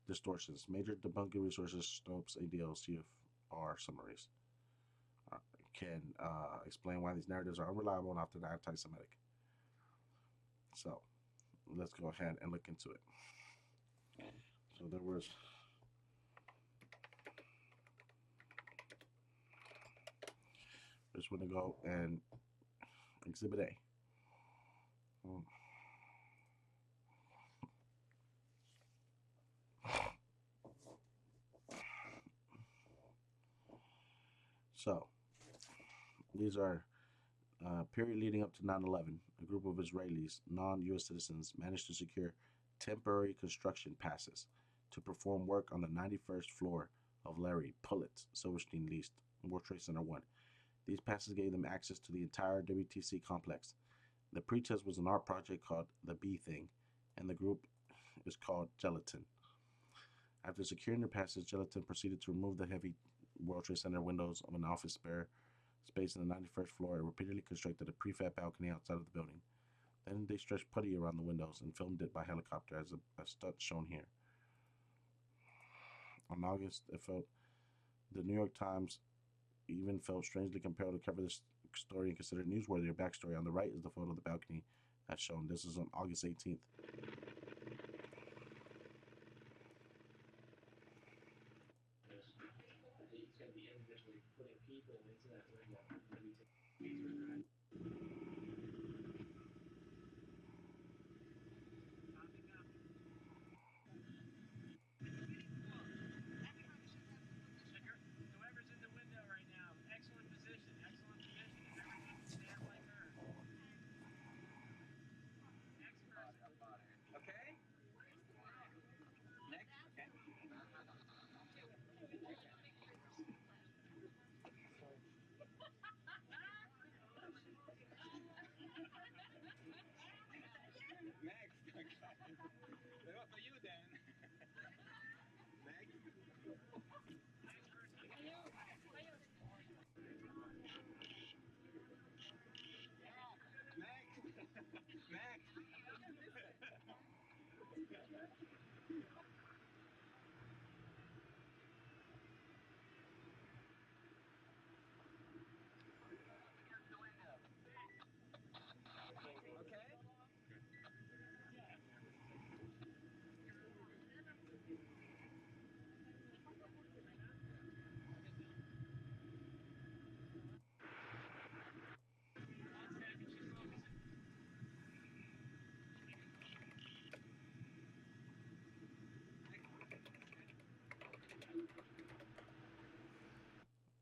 Distortions: major debunking resources, Snopes, ADL, CFR summaries uh, can explain why these narratives are unreliable and often anti-Semitic. So let's go ahead and look into it. So there was just want to go and Exhibit A. Mm. So these are period leading up to 9/11. A group of Israelis, non-U.S. citizens, managed to secure temporary construction passes to perform work on the 91st floor of Larry Pulitz Silverstein leased World Trade Center 1. These passes gave them access to the entire WTC complex. The pretest was an art project called The Bee Thing, and the group is called Gelatin. After securing their passes, Gelatin proceeded to remove the heavy World Trade Center windows of an office spare space on the 91st floor and repeatedly constructed a prefab balcony outside of the building. Then they stretched putty around the windows and filmed it by helicopter as a stunt shown here. On August, it felt the New York Times even felt strangely compelled to cover this story and consider it newsworthy. A backstory on the right is the photo of the balcony that's shown. This is on August 18th.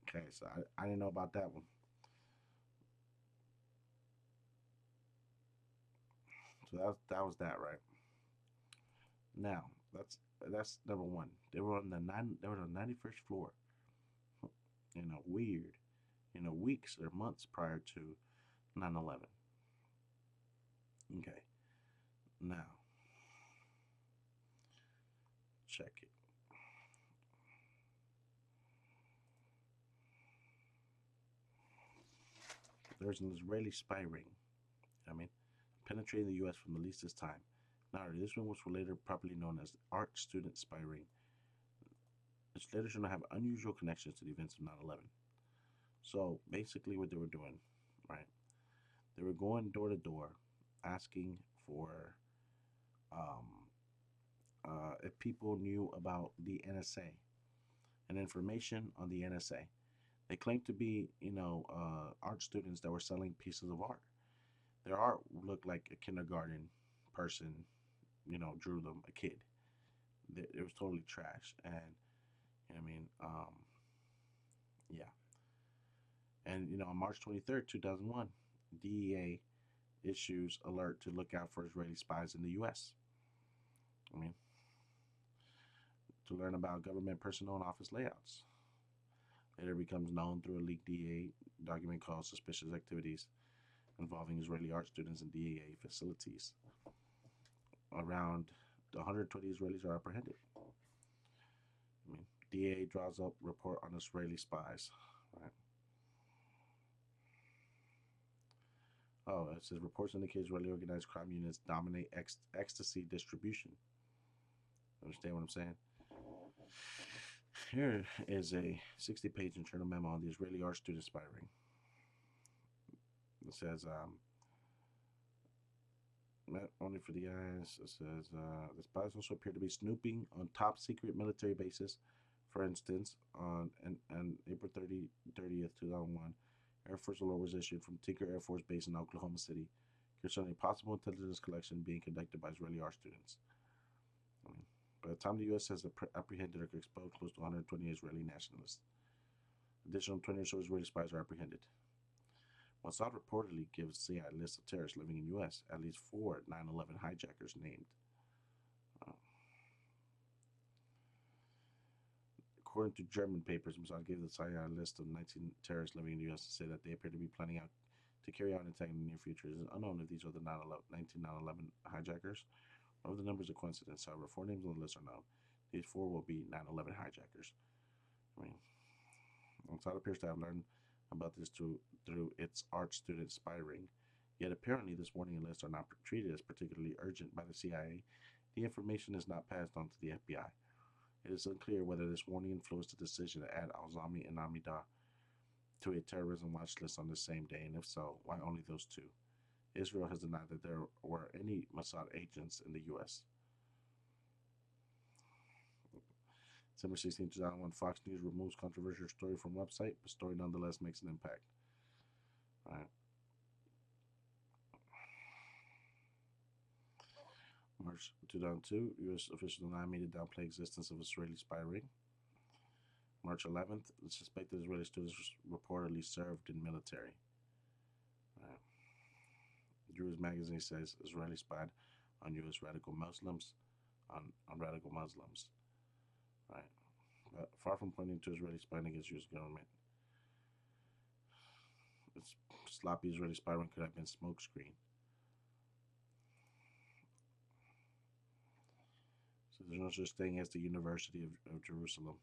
Okay, so I didn't know about that one. So that was that, right? Now that's number one. They were on the 91st floor. Weird. Weeks or months prior to 9/11. Okay. Now check it. There's an Israeli spy ring. I mean, penetrating the U.S. from at least this time. Now, this ring was later properly known as the art student spy ring. It's later shown to have unusual connections to the events of 9/11. So basically, what they were doing, right? They were going door to door, asking for um, if people knew about the NSA and information on the NSA. They claimed to be, art students that were selling pieces of art. Their art looked like a kindergarten person, drew them, a kid. It was totally trash. And, I mean, yeah. And, on March 23rd, 2001, DEA issues alert to look out for Israeli spies in the U.S. I mean, to learn about government personnel and office layouts. Later becomes known through a leaked DEA document called Suspicious Activities. involving Israeli art students and DAA facilities. Around 120 Israelis are apprehended. I mean, DAA draws up report on Israeli spies. Right. Oh, it says reports indicate Israeli organized crime units dominate ecstasy distribution. Understand what I'm saying? Here is a 60-page internal memo on the Israeli art student spy ring. It says, only for the eyes. It says, the spies also appear to be snooping on top secret military bases. For instance, on April 30th, 2001, Air Force alert was issued from Tinker Air Force Base in Oklahoma City concerning possible intelligence collection being conducted by Israeli art students. By the time the U.S. has apprehended or expelled close to 120 Israeli nationalists, additional 20 or so Israeli spies are apprehended. Mossad reportedly gives CIA a list of terrorists living in the U.S., at least 4 9/11 hijackers named. Uh, According to German papers, Mossad gave the CIA a list of 19 terrorists living in the U.S. and said that they appear to be planning out to carry out an attack in the near future. It is unknown if these are the 19 9/11 hijackers or if the numbers are coincidence. However, 4 names on the list are known. These 4 will be 9/11 hijackers. I mean, Mossad appears to have learned about this through its art student spy ring. Yet apparently this warning lists are not treated as particularly urgent by the CIA. The information is not passed on to the FBI. It is unclear whether this warning influenced the decision to add Al-Zami and Amida to a terrorism watch list on the same day, and if so, why only those two? Israel has denied that there were any Mossad agents in the U.S. December 16, 2001, Fox News removes controversial story from website, but story nonetheless makes an impact. All right. March 2002, U.S. officials deny me to downplay existence of Israeli spy ring. March 11th, the suspected Israeli students reportedly served in military. Right. Jewish magazine says Israeli spied on U.S. radical Muslims, on radical Muslims. Right. But far from pointing to Israeli spying against U.S. government, it's sloppy Israeli spy ring could have been smokescreen. So there's no such thing as the University of Jerusalem.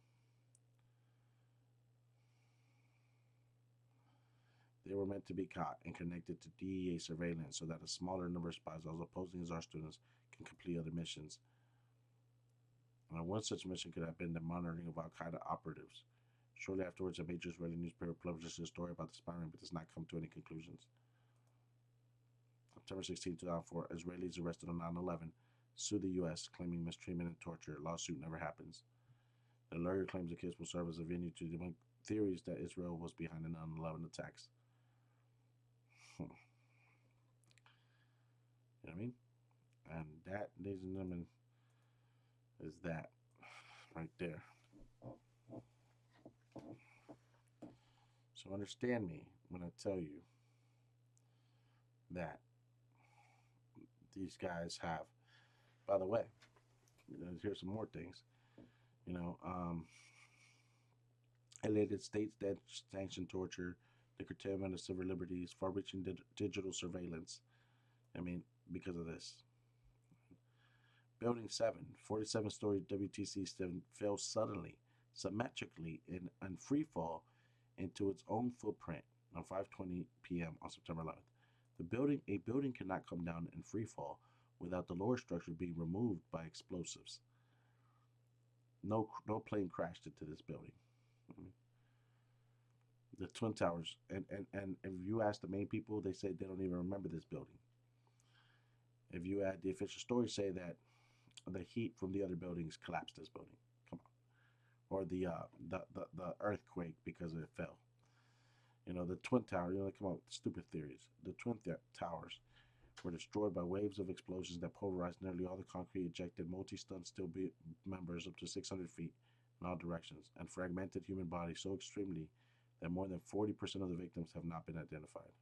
They were meant to be caught and connected to DEA surveillance so that a smaller number of spies, also posing as our students, can complete other missions. One such mission could have been the monitoring of Al Qaeda operatives. Shortly afterwards, a major Israeli newspaper publishes a story about the spy ring but does not come to any conclusions. September 16, 2004, Israelis arrested on 9/11 sue the U.S., claiming mistreatment and torture. Lawsuit never happens. The lawyer claims the case will serve as a venue to debunk theories that Israel was behind the 9/11 attacks. You know what I mean? And that, ladies and gentlemen, is that right there. So understand me when I tell you that these guys have, by the way, here's some more things. You know, alleged states that sanction torture, the curtailment of civil liberties, far-reaching digital surveillance. I mean, because of this. Building 7, 47-story WTC 7 fell suddenly, symmetrically, in free fall into its own footprint on 5:20 p.m. on September 11th. A building cannot come down in free fall without the lower structure being removed by explosives. No plane crashed into this building. The Twin Towers, and if you ask the main people, they say they don't even remember this building. If you add the official stories, say that the heat from the other buildings collapsed this building. Come on, or the earthquake because it fell. The Twin Towers. They come up with stupid theories. The Twin Towers were destroyed by waves of explosions that pulverized nearly all the concrete, ejected multi-stunned steel members up to 600 feet in all directions, and fragmented human bodies so extremely that more than 40% of the victims have not been identified.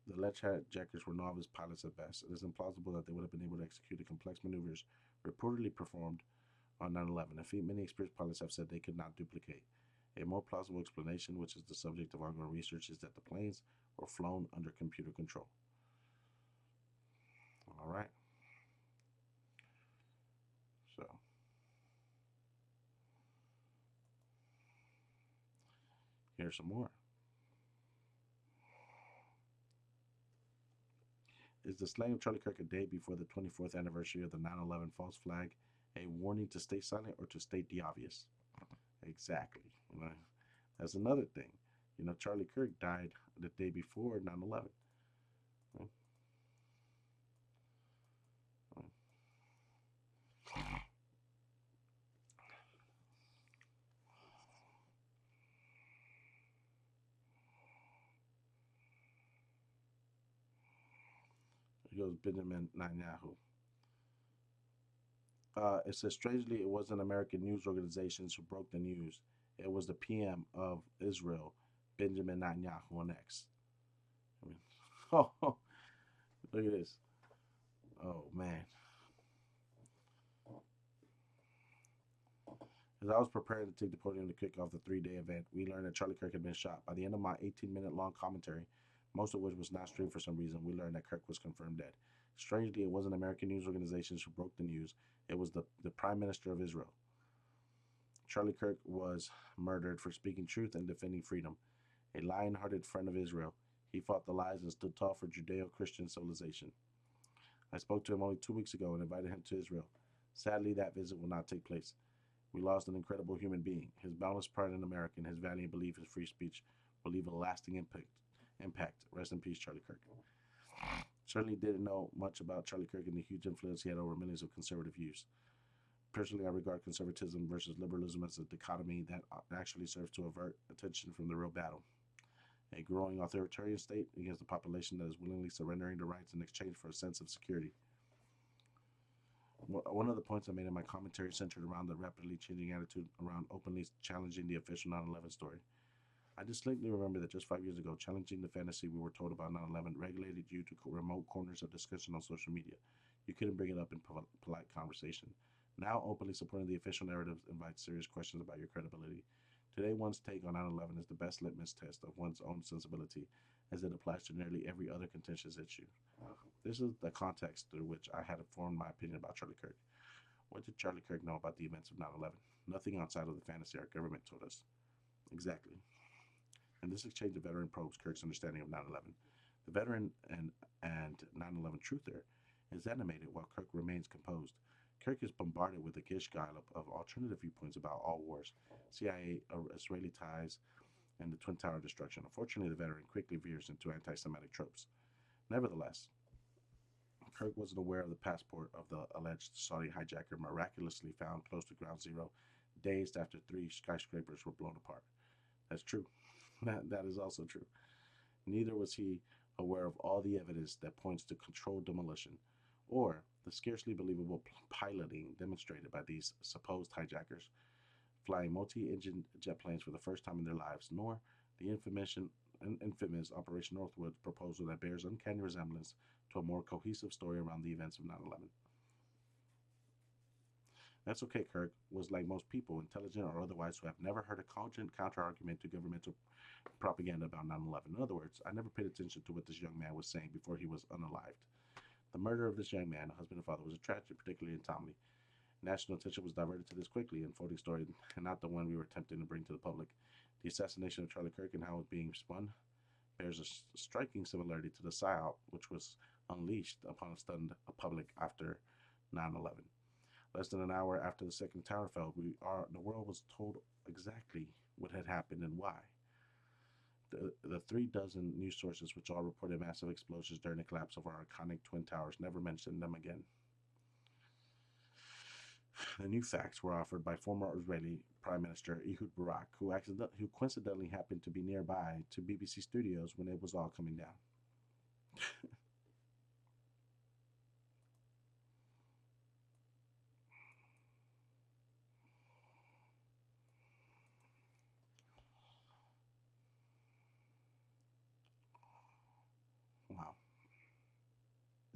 The alleged hijackers were novice pilots at best. It is implausible that they would have been able to execute the complex maneuvers reportedly performed on 9/11, a feat many experienced pilots have said they could not duplicate. A more plausible explanation, which is the subject of ongoing research, is that the planes were flown under computer control. All right, so here's some more. Is the slaying of Charlie Kirk a day before the 24th anniversary of the 9/11 false flag a warning to stay silent or to state the obvious? Exactly. You know, that's another thing. Charlie Kirk died the day before 9/11. He goes, Benjamin Netanyahu. It says, strangely, it wasn't American news organizations who broke the news. It was the PM of Israel, Benjamin Netanyahu, on X. I mean, oh, look at this. Oh, man. As I was preparing to take the podium to kick off the 3 day event, we learned that Charlie Kirk had been shot. By the end of my 18-minute long commentary, most of which was not streamed for some reason, we learned that Kirk was confirmed dead. Strangely, it wasn't American news organizations who broke the news, it was the Prime Minister of Israel. Charlie Kirk was murdered for speaking truth and defending freedom. A lion hearted friend of Israel, he fought the lies and stood tall for Judeo Christian civilization. I spoke to him only 2 weeks ago and invited him to Israel. Sadly, that visit will not take place. We lost an incredible human being. His boundless pride in America and his valiant belief in free speech will leave a lasting impact. Rest in peace, Charlie Kirk. Certainly didn't know much about Charlie Kirk and the huge influence he had over millions of conservative youths. Personally, I regard conservatism versus liberalism as a dichotomy that actually serves to avert attention from the real battle. A growing authoritarian state against a population that is willingly surrendering their rights in exchange for a sense of security. One of the points I made in my commentary centered around the rapidly changing attitude around openly challenging the official 9/11 story. I distinctly remember that just 5 years ago, challenging the fantasy we were told about 9/11 regulated you to remote corners of discussion on social media. You couldn't bring it up in polite conversation. Now, openly supporting the official narrative invites serious questions about your credibility. Today, one's take on 9/11 is the best litmus test of one's own sensibility, as it applies to nearly every other contentious issue. This is the context through which I had formed my opinion about Charlie Kirk. What did Charlie Kirk know about the events of 9/11? Nothing outside of the fantasy our government told us. Exactly. In this exchange, the veteran probes Kirk's understanding of 9/11. The veteran and 9/11 truther is animated while Kirk remains composed. Kirk is bombarded with a gish gallop of alternative viewpoints about all wars, CIA, Israeli ties, and the Twin Tower destruction. Unfortunately, the veteran quickly veers into anti Semitic tropes. Nevertheless, Kirk wasn't aware of the passport of the alleged Saudi hijacker miraculously found close to ground zero days after 3 skyscrapers were blown apart. That's true. That is also true. Neither was he aware of all the evidence that points to controlled demolition or the scarcely believable piloting demonstrated by these supposed hijackers, flying multi engine jet planes for the first time in their lives, nor the infamous Operation Northwoods proposal that bears uncanny resemblance to a more cohesive story around the events of 9/11. That's okay, Kirk was like most people, intelligent or otherwise, who have never heard a cogent counterargument to governmental propaganda about 9/11. In other words, I never paid attention to what this young man was saying before he was unalived. The murder of this young man, husband and father, was a tragedy, particularly in Tomley. National attention was diverted to this quickly unfolding story, and not the one we were attempting to bring to the public. The assassination of Charlie Kirk and how it was being spun bears a striking similarity to the psyop which was unleashed upon a stunned public after 9/11. Less than an hour after the second tower fell, the world was told exactly what had happened and why. The 3 dozen news sources, which all reported massive explosions during the collapse of our iconic twin towers, never mentioned them again. The new facts were offered by former Israeli Prime Minister Ehud Barak, who coincidentally happened to be nearby to BBC Studios when it was all coming down. Wow.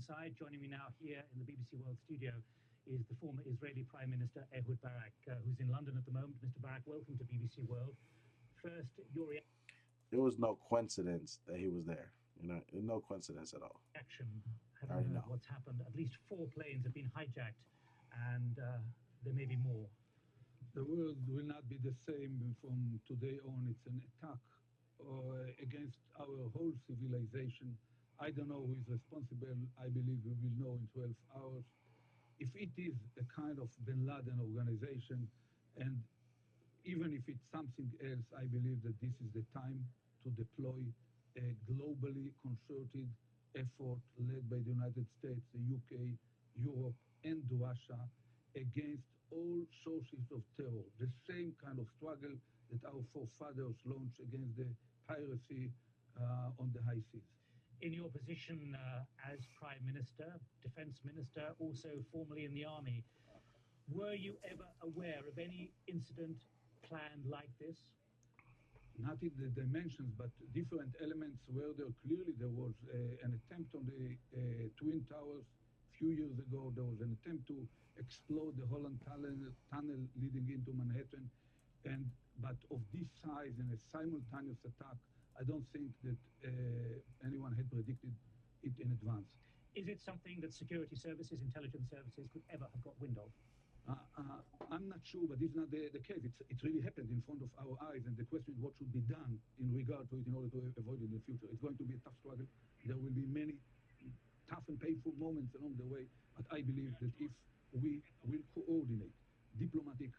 Side, joining me now here in the BBC World studio is the former Israeli Prime Minister Ehud Barak, who's in London at the moment. Mr. Barak, welcome to BBC World. First, your It was no coincidence that he was there. No coincidence at all. reaction, I having already heard know. what's happened. At least four planes have been hijacked, and there may be more. The world will not be the same from today on. It's an attack against our whole civilization. I don't know who is responsible. I believe we will know in 12 hours. If it is a kind of bin Laden organization, and even if it's something else, I believe that this is the time to deploy a globally concerted effort led by the United States, the UK, Europe, and Russia against all sources of terror. The same kind of struggle that our forefathers launched against the piracy on the high seas. In your position as Prime Minister, Defense Minister, also formerly in the Army, were you ever aware of any incident planned like this? Not in the dimensions, but different elements where there clearly there was an attempt on the Twin Towers. A few years ago, there was an attempt to explode the Holland tunnel leading into Manhattan. But of this size and a simultaneous attack, I don't think that anyone had predicted it in advance. Is it something that security services, intelligence services could ever have got wind of? I'm not sure, but this is not the case. It's really happened in front of our eyes, and the question is what should be done in regard to it in order to avoid it in the future. It's going to be a tough struggle. There will be many tough and painful moments along the way, but I believe that if we will coordinate diplomatic,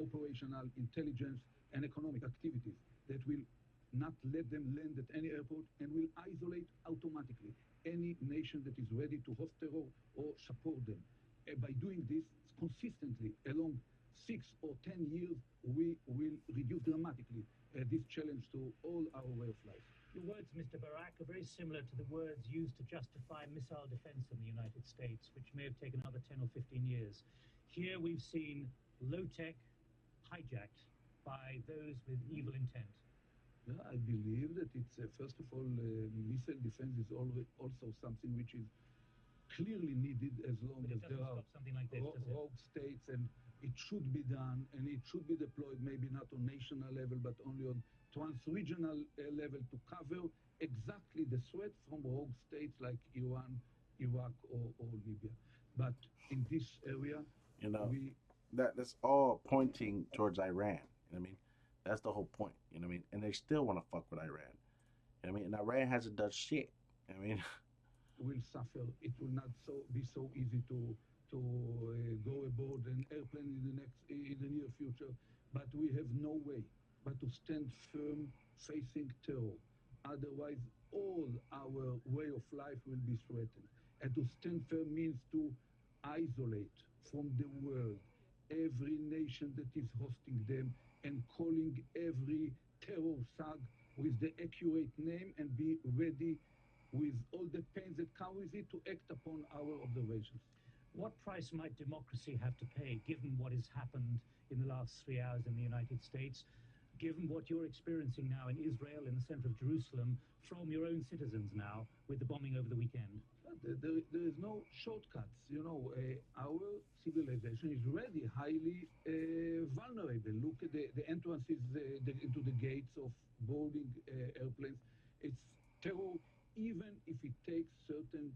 operational, intelligence, and economic activities that will not let them land at any airport and will isolate automatically any nation that is ready to host terror or support them. By doing this consistently along 6 or 10 years, we will reduce dramatically this challenge to all our way of life. Your words, Mr. Barak, are very similar to the words used to justify missile defense in the United States, which may have taken another 10 or 15 years. Here we've seen low-tech hijacked by those with evil intent. Yeah, I believe that it's, first of all, missile defense is always also something which is clearly needed as long But as it there doesn't are stop something like this, does it? rogue states, and it should be done, and it should be deployed maybe not on national level, but only on trans-regional level to cover exactly the threat from rogue states like Iran, Iraq, or Libya. But in this area, You know, we that's all pointing towards Iran. You know what I mean? That's the whole point. You know what I mean? And they still want to fuck with Iran. You know what I mean? And Iran hasn't done shit. You know what I mean? will suffer. It will not be so easy to go aboard an airplane in the near future. But we have no way but to stand firm facing terror. Otherwise, all our way of life will be threatened. And to stand firm means to isolate from the world every nation that is hosting them and calling every terror thug with the accurate name and be ready with all the pains that come with it to act upon our observations. What price might democracy have to pay, given what has happened in the last 3 hours in the United States, given what you're experiencing now in Israel, in the center of Jerusalem, from your own citizens now, with the bombing over the weekend? There is no shortcuts. Our civilization is already highly vulnerable. Look at the entrances into the gates of boarding airplanes. It's terror, even if it takes certain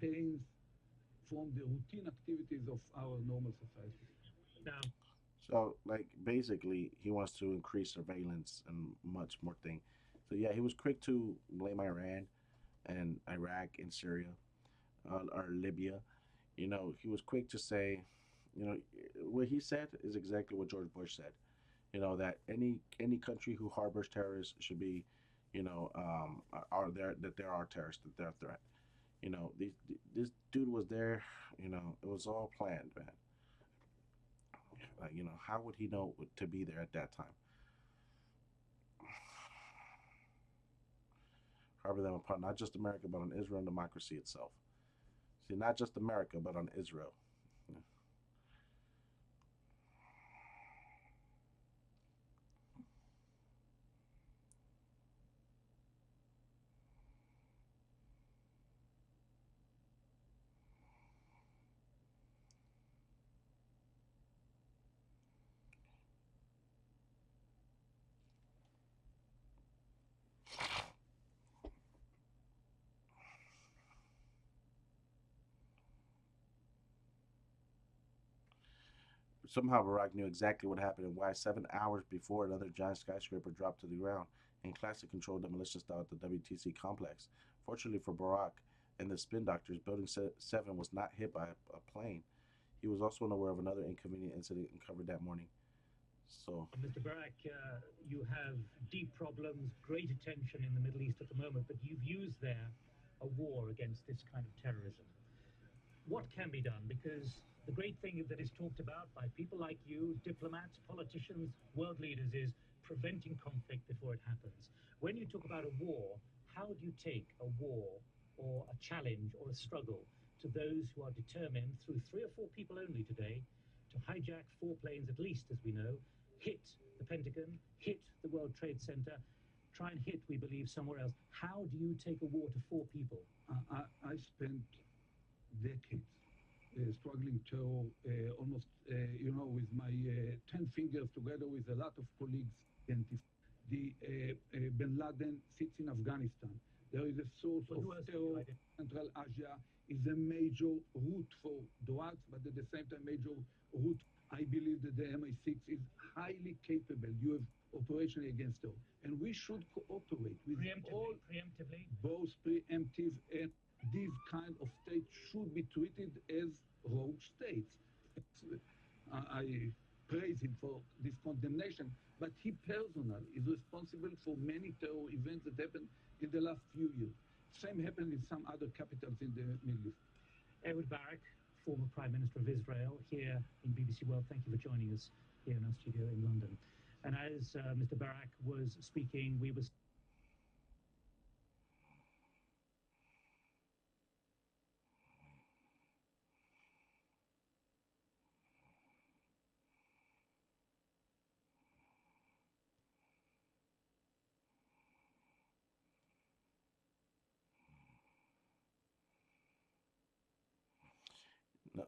pains from the routine activities of our normal society. Now, So, like, basically, he wants to increase surveillance and much more thing. So, yeah, he was quick to blame Iran and Iraq and Syria or Libya. He was quick to say, you know, what he said is exactly what George Bush said. That any country who harbors terrorists should be, are there that there are terrorists, that they're a threat. This dude was there. It was all planned, man. Like, how would he know to be there at that time? Harbor them upon not just America, but on Israel and democracy itself. See, not just America, but on Israel. Yeah. Somehow Barack knew exactly what happened and why 7 hours before another giant skyscraper dropped to the ground in classic controlled demolition style at the WTC complex. Fortunately for Barack and the spin doctors, Building 7 was not hit by a plane. He was also unaware of another inconvenient incident uncovered that morning. So, Mr. Barak, you have deep problems, great attention in the Middle East at the moment, but you've used there a war against this kind of terrorism. What can be done? Because the great thing that is talked about by people like you, diplomats, politicians, world leaders, is preventing conflict before it happens. When you talk about a war, how do you take a war or a challenge or a struggle to those who are determined, through three or four people only today, to hijack four planes at least, as we know, hit the Pentagon, hit the World Trade Center, try and hit, we believe, somewhere else? How do you take a war to four people? I spent decades struggling to almost, with my 10 fingers together with a lot of colleagues, identify the bin Laden sits in Afghanistan. There is a source Well, of who else did you terror. identify? Central Asia is a major route for drugs, but at the same time, major route. I believe that the MI6 is highly capable. You have operation against her, and we should cooperate with all, Preemptively. both preemptive and these kind of states should be treated as rogue states. I praise him for this condemnation, but he personally is responsible for many terror events that happened in the last few years. Same happened in some other capitals in the Middle East. Ehud Barak, former Prime Minister of Israel, here in BBC World. Thank you for joining us here in our studio in London. And as Mr. Barak was speaking, we were no,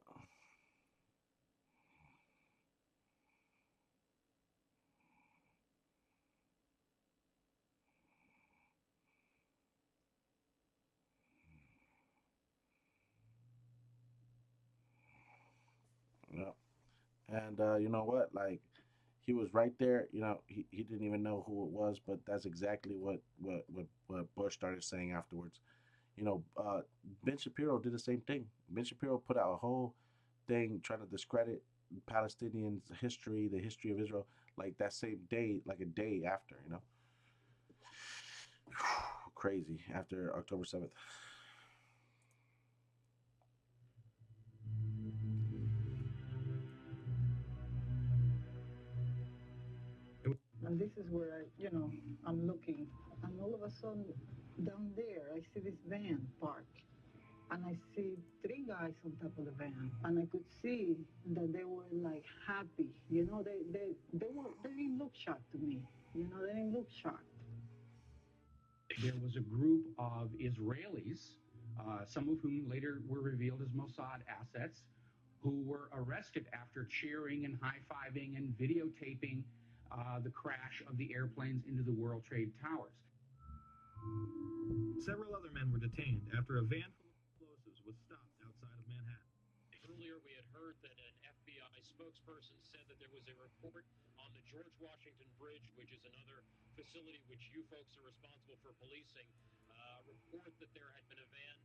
no. And you know what? Like, he was right there. He didn't even know who it was, but that's exactly what Bush started saying afterwards. You know, Ben Shapiro did the same thing. Ben Shapiro put out a whole thing trying to discredit Palestinians' history, the history of Israel, like that same day, like a day after. Crazy after October 7th. And this is where I'm looking, and all of a sudden, down there, I see this van parked, and I see three guys on top of the van, and I could see that they were like happy. They didn't look shocked to me. They didn't look shocked. There was a group of Israelis, some of whom later were revealed as Mossad assets, who were arrested after cheering and high fiving and videotaping the crash of the airplanes into the World Trade Towers. Several other men were detained after a van full of explosives was stopped outside of Manhattan. Earlier, we had heard that an FBI spokesperson said that there was a report on the George Washington Bridge, which is another facility which you folks are responsible for policing. Report that there had been a van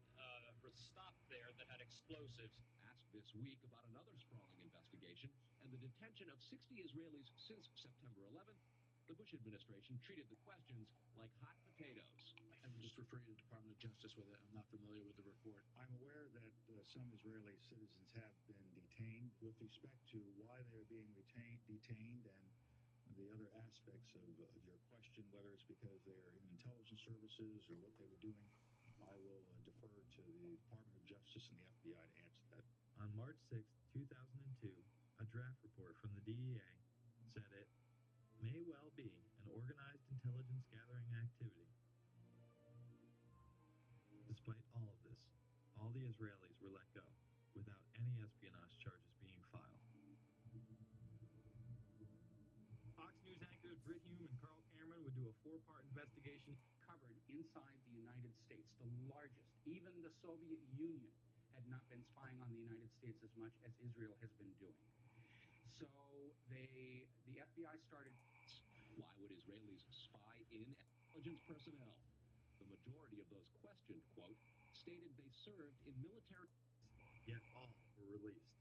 stopped there that had explosives. Asked this week about another sprawling investigation and the detention of 60 Israelis since September 11th, the Bush administration treated the questions like hot potatoes. I can just refer you to the Department of Justice with it. I'm not familiar with the report. I'm aware that some Israeli citizens have been detained. With respect to why they are being detained and the other aspects of your question, whether it's because they're in intelligence services or what they were doing, I will defer to the Department of Justice and the FBI to answer that. On March 6, 2002, a draft report from the DEA said it may well be an organized intelligence gathering activity. Despite all of this, all the Israelis were let go without any espionage charges being filed. Fox News anchors Brit Hume and Carl Cameron would do a four-part investigation Covered inside the United States, the largest. Even the Soviet Union had not been spying on the United States as much as Israel has been doing. So the FBI started. Why would Israelis spy in intelligence personnel? The majority of those questioned, quote, stated they served in military. Yet all were released.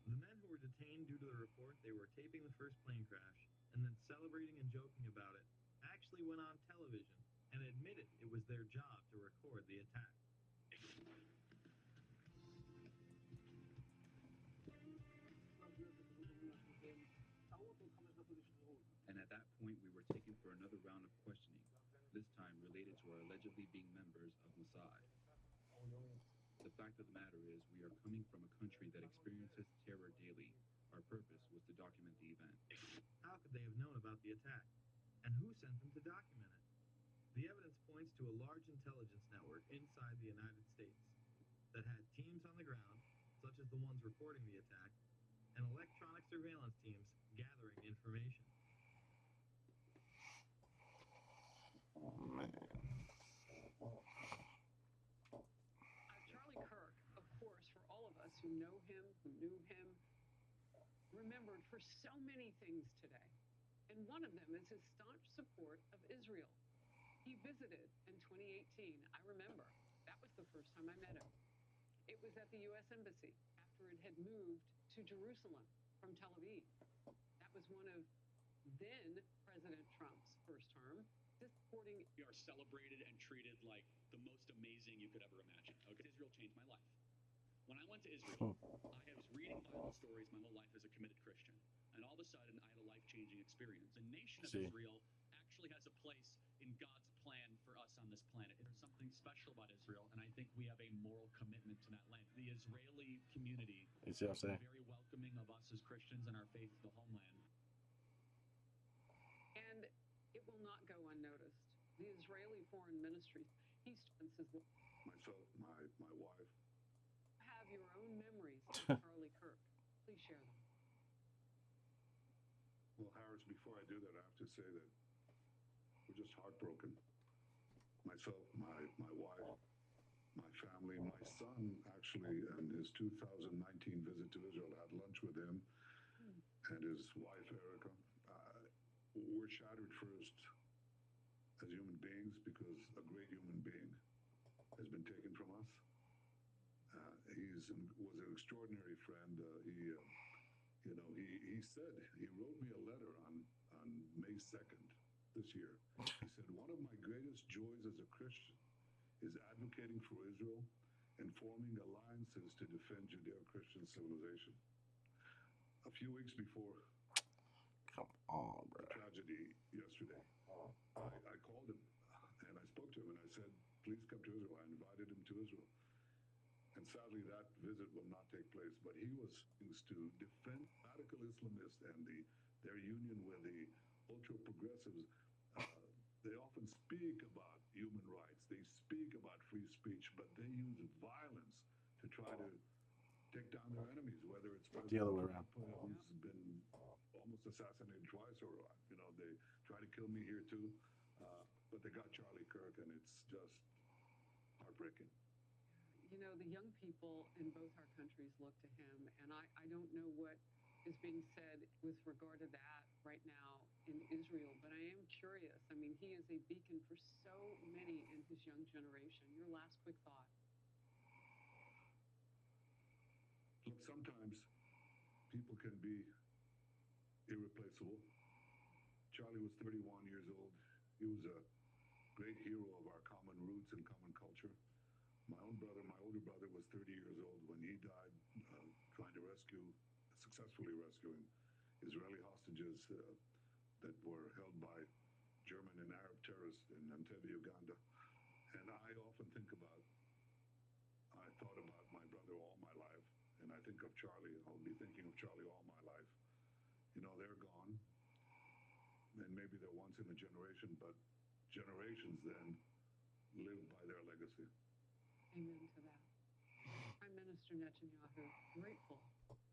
The men who were detained due to the report they were taping the first plane crash and then celebrating and joking about it actually went on television and admitted it was their job to record the attack. And at that point, we were taken for another round of questioning, this time related to our allegedly being members of Mossad. The fact of the matter is, we are coming from a country that experiences terror daily. Our purpose was to document the event. How could they have known about the attack? And who sent them to document it? The evidence points to a large intelligence network inside the United States that had teams on the ground, such as the ones reporting the attack, and electronic surveillance teams gathering information. Oh, man. Charlie Kirk, of course, for all of us who know him, who knew him, remembered for so many things today. And one of them is his staunch support of Israel. He visited in 2018. I remember. That was the first time I met him. It was at the U.S. Embassy after it had moved to Jerusalem from Tel Aviv. That was one of then President Trump's first term. Supporting. We are celebrated and treated like the most amazing you could ever imagine. Okay, Israel changed my life. When I went to Israel, I was reading Bible stories my whole life as a committed Christian, and all of a sudden, I had a life-changing experience. The nation of Israel actually has a place in God's plan for us on this planet. There's something special about Israel, and I think we have a moral commitment to that land. The Israeli community is very welcoming of us as Christians and our faith to the homeland. And it will not go unnoticed. The Israeli Foreign Ministry, he says, myself, my wife, have your own memories of Charlie Kirk. Please share them. Well, Harris, before I do that, I have to say that we're just heartbroken. Myself, my wife, my family, my son actually, and his 2019 visit to Israel, had lunch with him and his wife, Erica. We're shattered first as human beings because a great human being has been taken from us. He was an extraordinary friend. He said, he wrote me a letter on May 2nd this year. He said, one of my greatest joys as a Christian is advocating for Israel and forming alliances to defend Judeo-Christian civilization. A few weeks before the tragedy yesterday, I called him and I spoke to him and I said, please come to Israel. I invited him to Israel. And sadly, that visit will not take place. But he was to defend radical Islamists and their union with the ultra-progressives. They often speak about human rights. They speak about free speech, but they use violence to try to take down their enemies, whether it's the other way around, who's been almost assassinated twice, or they try to kill me here too. But they got Charlie Kirk, and it's just heartbreaking. You know, the young people in both our countries look to him, and I don't know what is being said with regard to that right now in Israel, but I am curious. I mean, he is a beacon for so many in his young generation. Your last quick thought. Look, sometimes people can be irreplaceable. Charlie was 31 years old. He was a great hero of our common roots and common culture. My older brother was 30 years old when he died trying to successfully rescuing Israeli hostages that were held by German and Arab terrorists in Entebbe, Uganda. And I thought about my brother all my life, and I think of Charlie. I'll be thinking of Charlie all my life. They're gone, and maybe they're once in a generation, but generations then live by their legacy. Amen to that. Prime Minister Netanyahu, grateful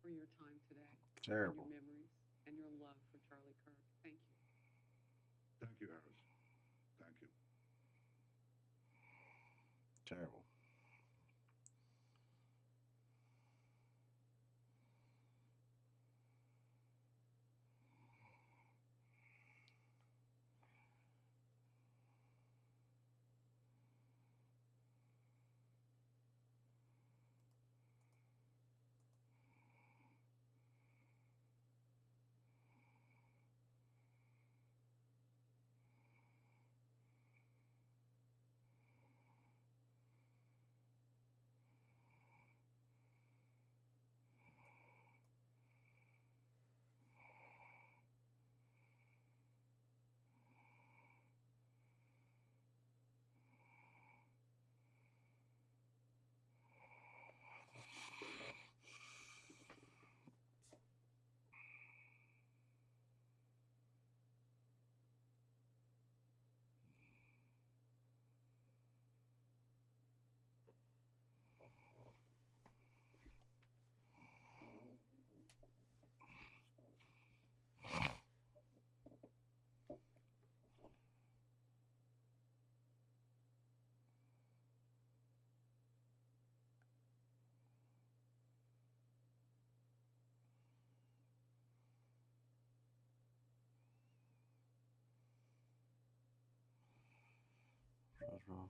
for your time today. Terrible. And your memories and your love for Charlie Kirk. Thank you. Thank you, Harris. Thank you. Terrible. Mm.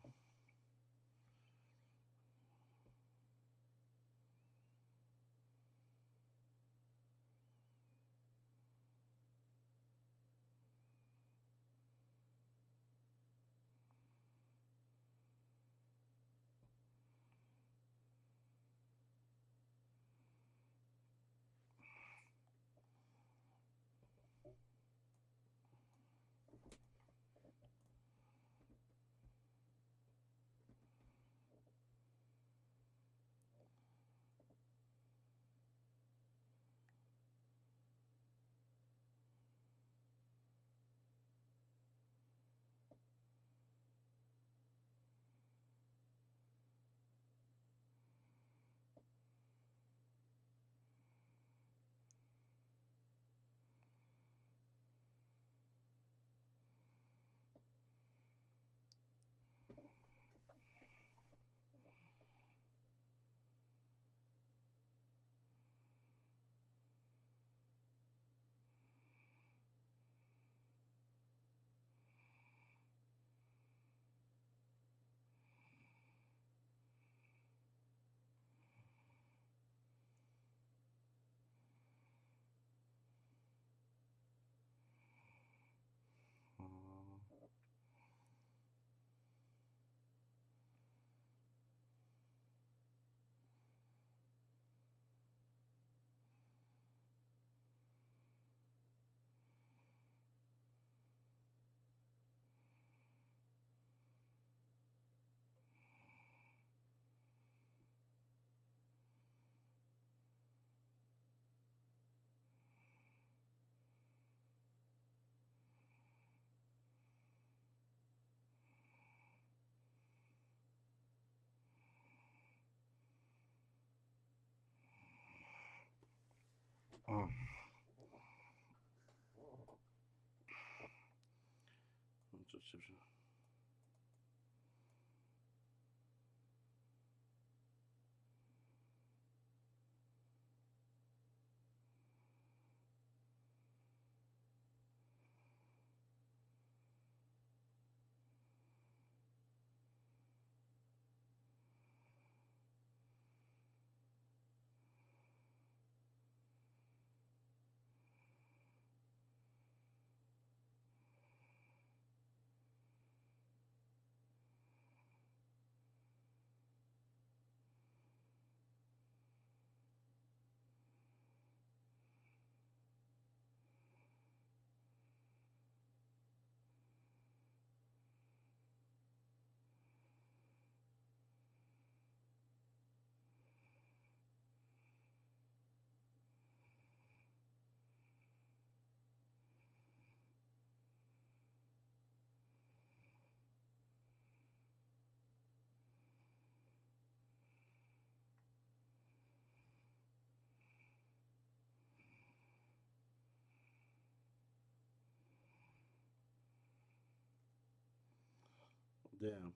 Damn.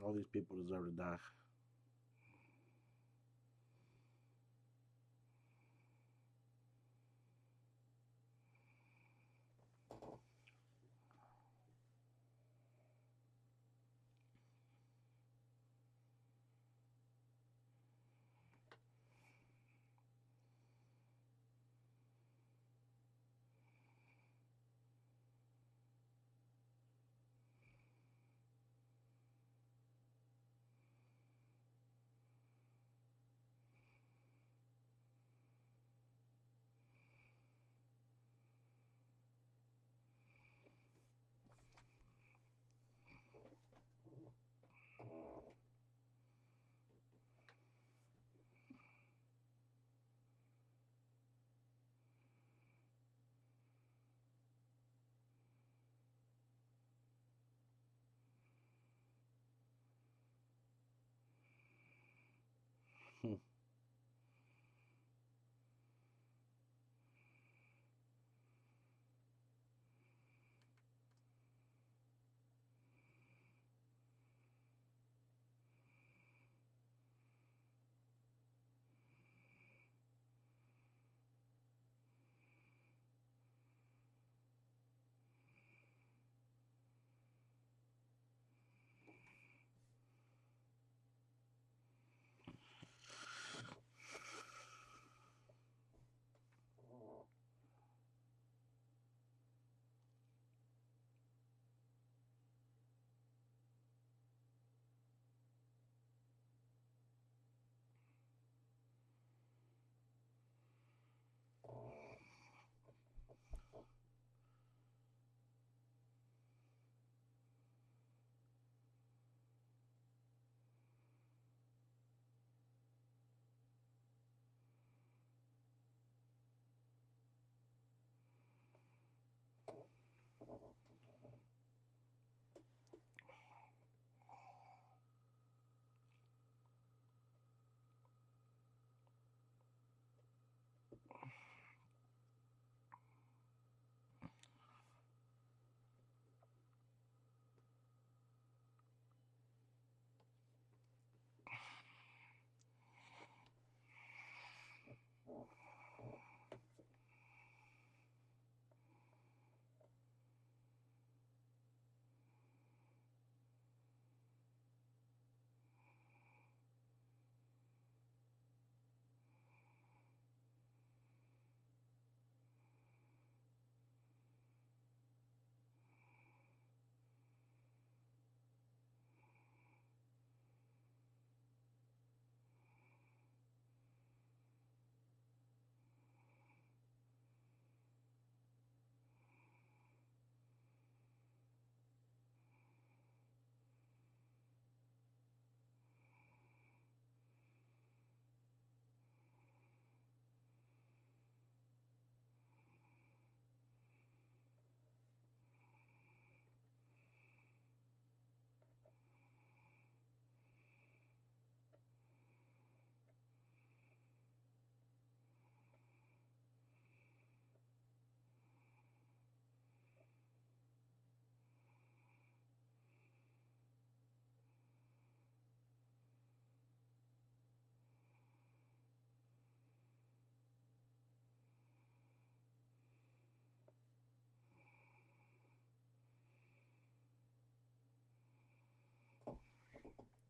All these people deserve to die. Hmm.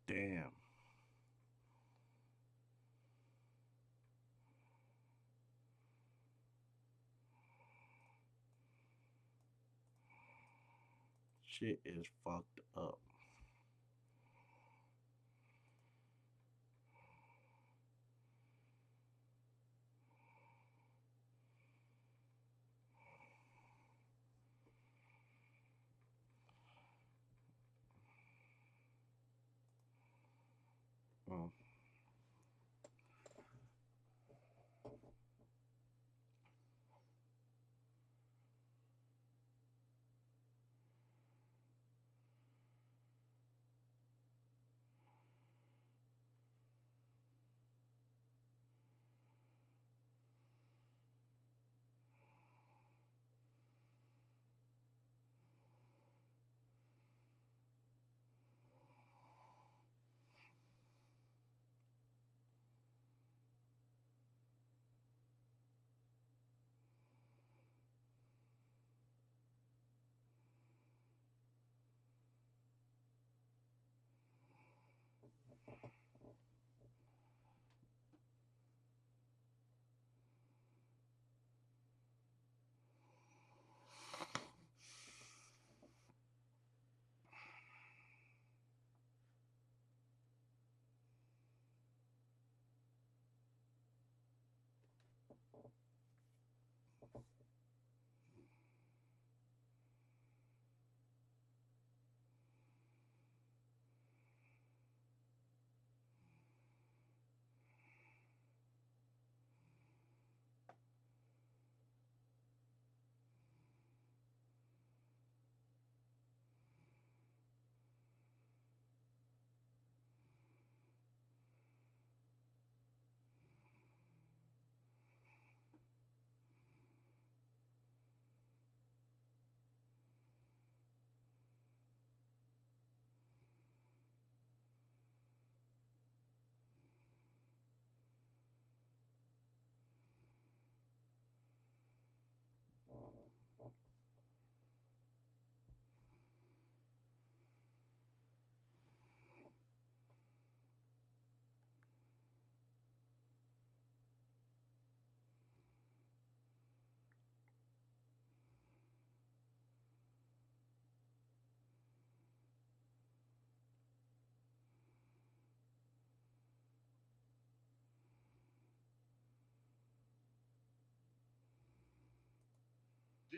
Damn. Shit is fucked up. Mm.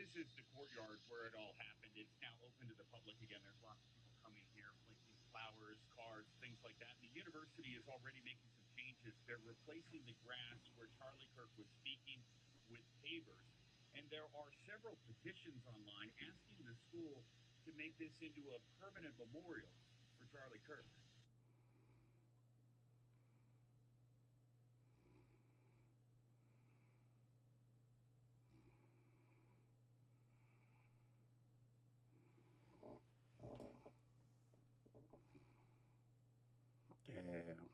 this is the courtyard where it all happened. It's now open to the public again. There's lots of people coming here, placing flowers, cards, things like that. The university is already making some changes. They're replacing the grass where Charlie Kirk was speaking with pavers. And there are several petitions online asking the school to make this into a permanent memorial for Charlie Kirk. Damn.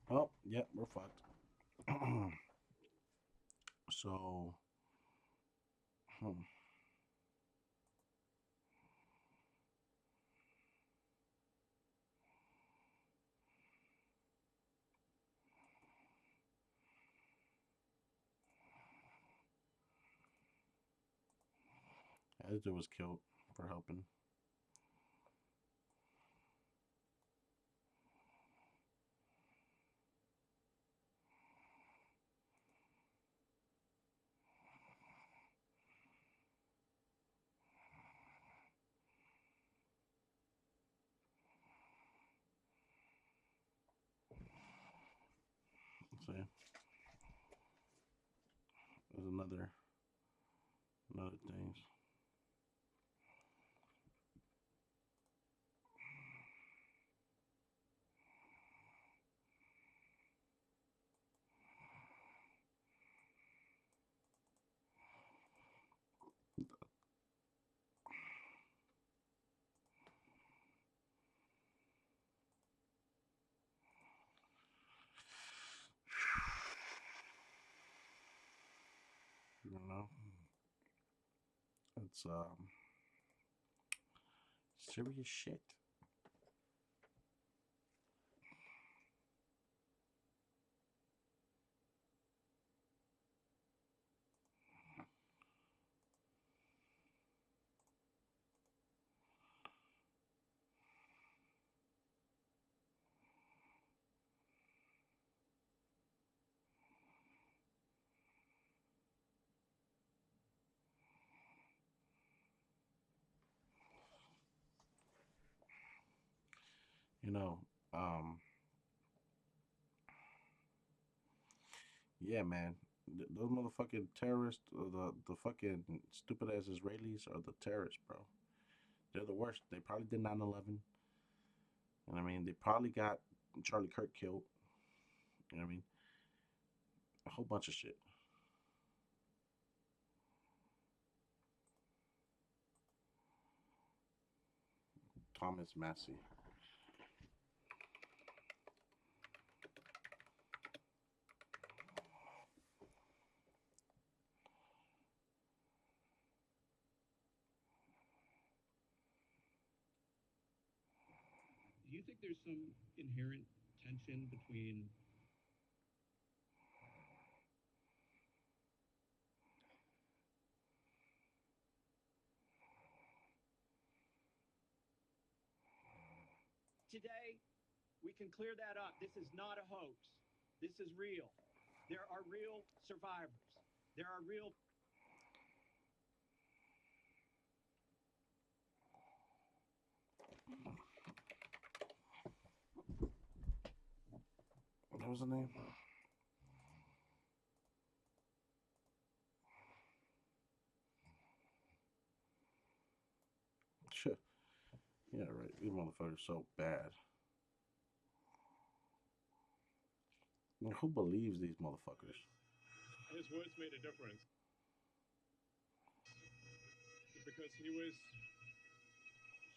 Oh, yep, we're fucked. So, hmm, Ezra was killed for helping. See, there's another things. You know, it's serious shit. You know, um, yeah, man. Those motherfucking terrorists, the fucking stupid ass Israelis are the terrorists, bro. They're the worst. They probably did 9/11. You know what I mean? They probably got Charlie Kirk killed. You know what I mean? A whole bunch of shit. Thomas Massey. Do you think there's some inherent tension between today, we can clear that up. This is not a hoax. This is real. There are real survivors. There are real. What was the name? Shit. Yeah, right. These motherfuckers so bad. I mean, who believes these motherfuckers? His words made a difference because he was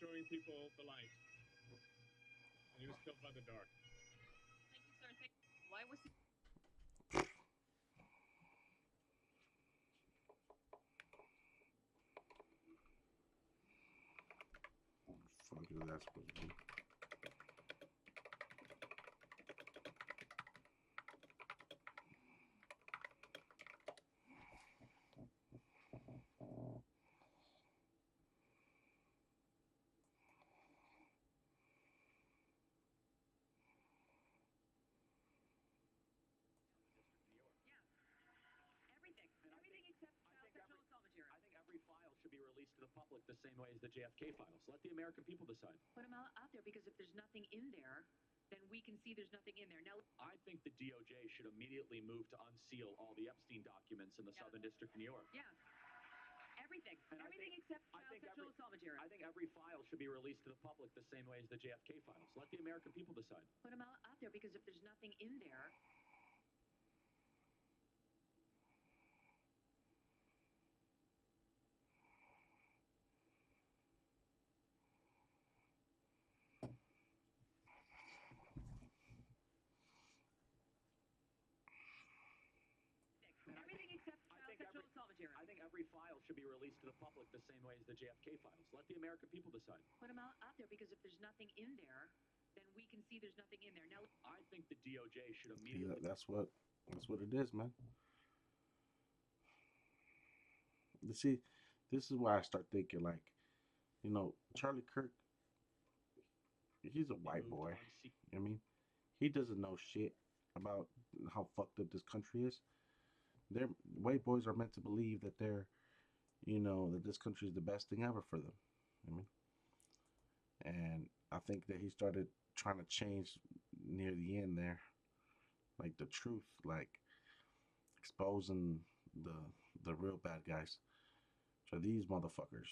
showing people the light, and he was killed by the dark. Thank you, sir. Why was he? Fuck is that supposed to be? Everything. Everything except sexual assault material. I think every file should be released to the public the same way as the JFK files. Let the American people decide. Put them out there because if there's nothing in there, then we can see there's nothing in there. Now, I think the DOJ should immediately move to unseal all the Epstein documents in the Southern District of New York. yeah, everything. And Everything except sexual assault material. I think every file should be released to the public the same way as the JFK files. Let the American people decide. Put them out there because if there's nothing in there, everything except sexual assault material. I think every file should be released to the public the same way as the JFK files. Let the American people decide. Put them out there because if there's nothing in there, then we can see there's nothing in there. Now, I think the DOJ should Yeah, immediately. that's what it is, man. You see, this is why I start thinking like, Charlie Kirk, he's a white boy. You know what I mean? He doesn't know shit about how fucked up this country is. They're white boys are meant to believe that that this country is the best thing ever for them. You know what I mean? And I think that he started trying to change near the end there, like the truth, like exposing the the real bad guys. So these motherfuckers.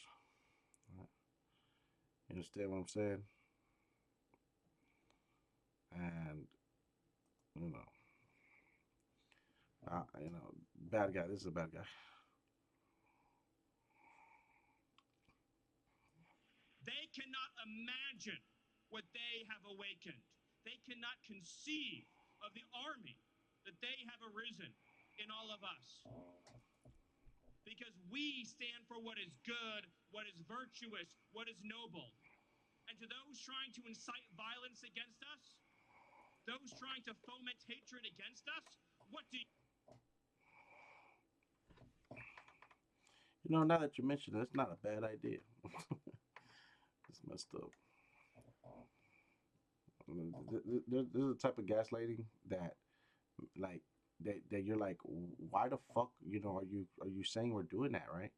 Right? You understand what I'm saying? And you know, bad guy. This is a bad guy. They cannot imagine what they have awakened. They cannot conceive of the army that they have arisen in all of us. Because we stand for what is good, what is virtuous, what is noble. And to those trying to incite violence against us, those trying to foment hatred against us, what do you... Now that you mention it, it's not a bad idea. It's messed up. There's a type of gaslighting that, like, that you're like, why the fuck, are you saying we're doing that, right?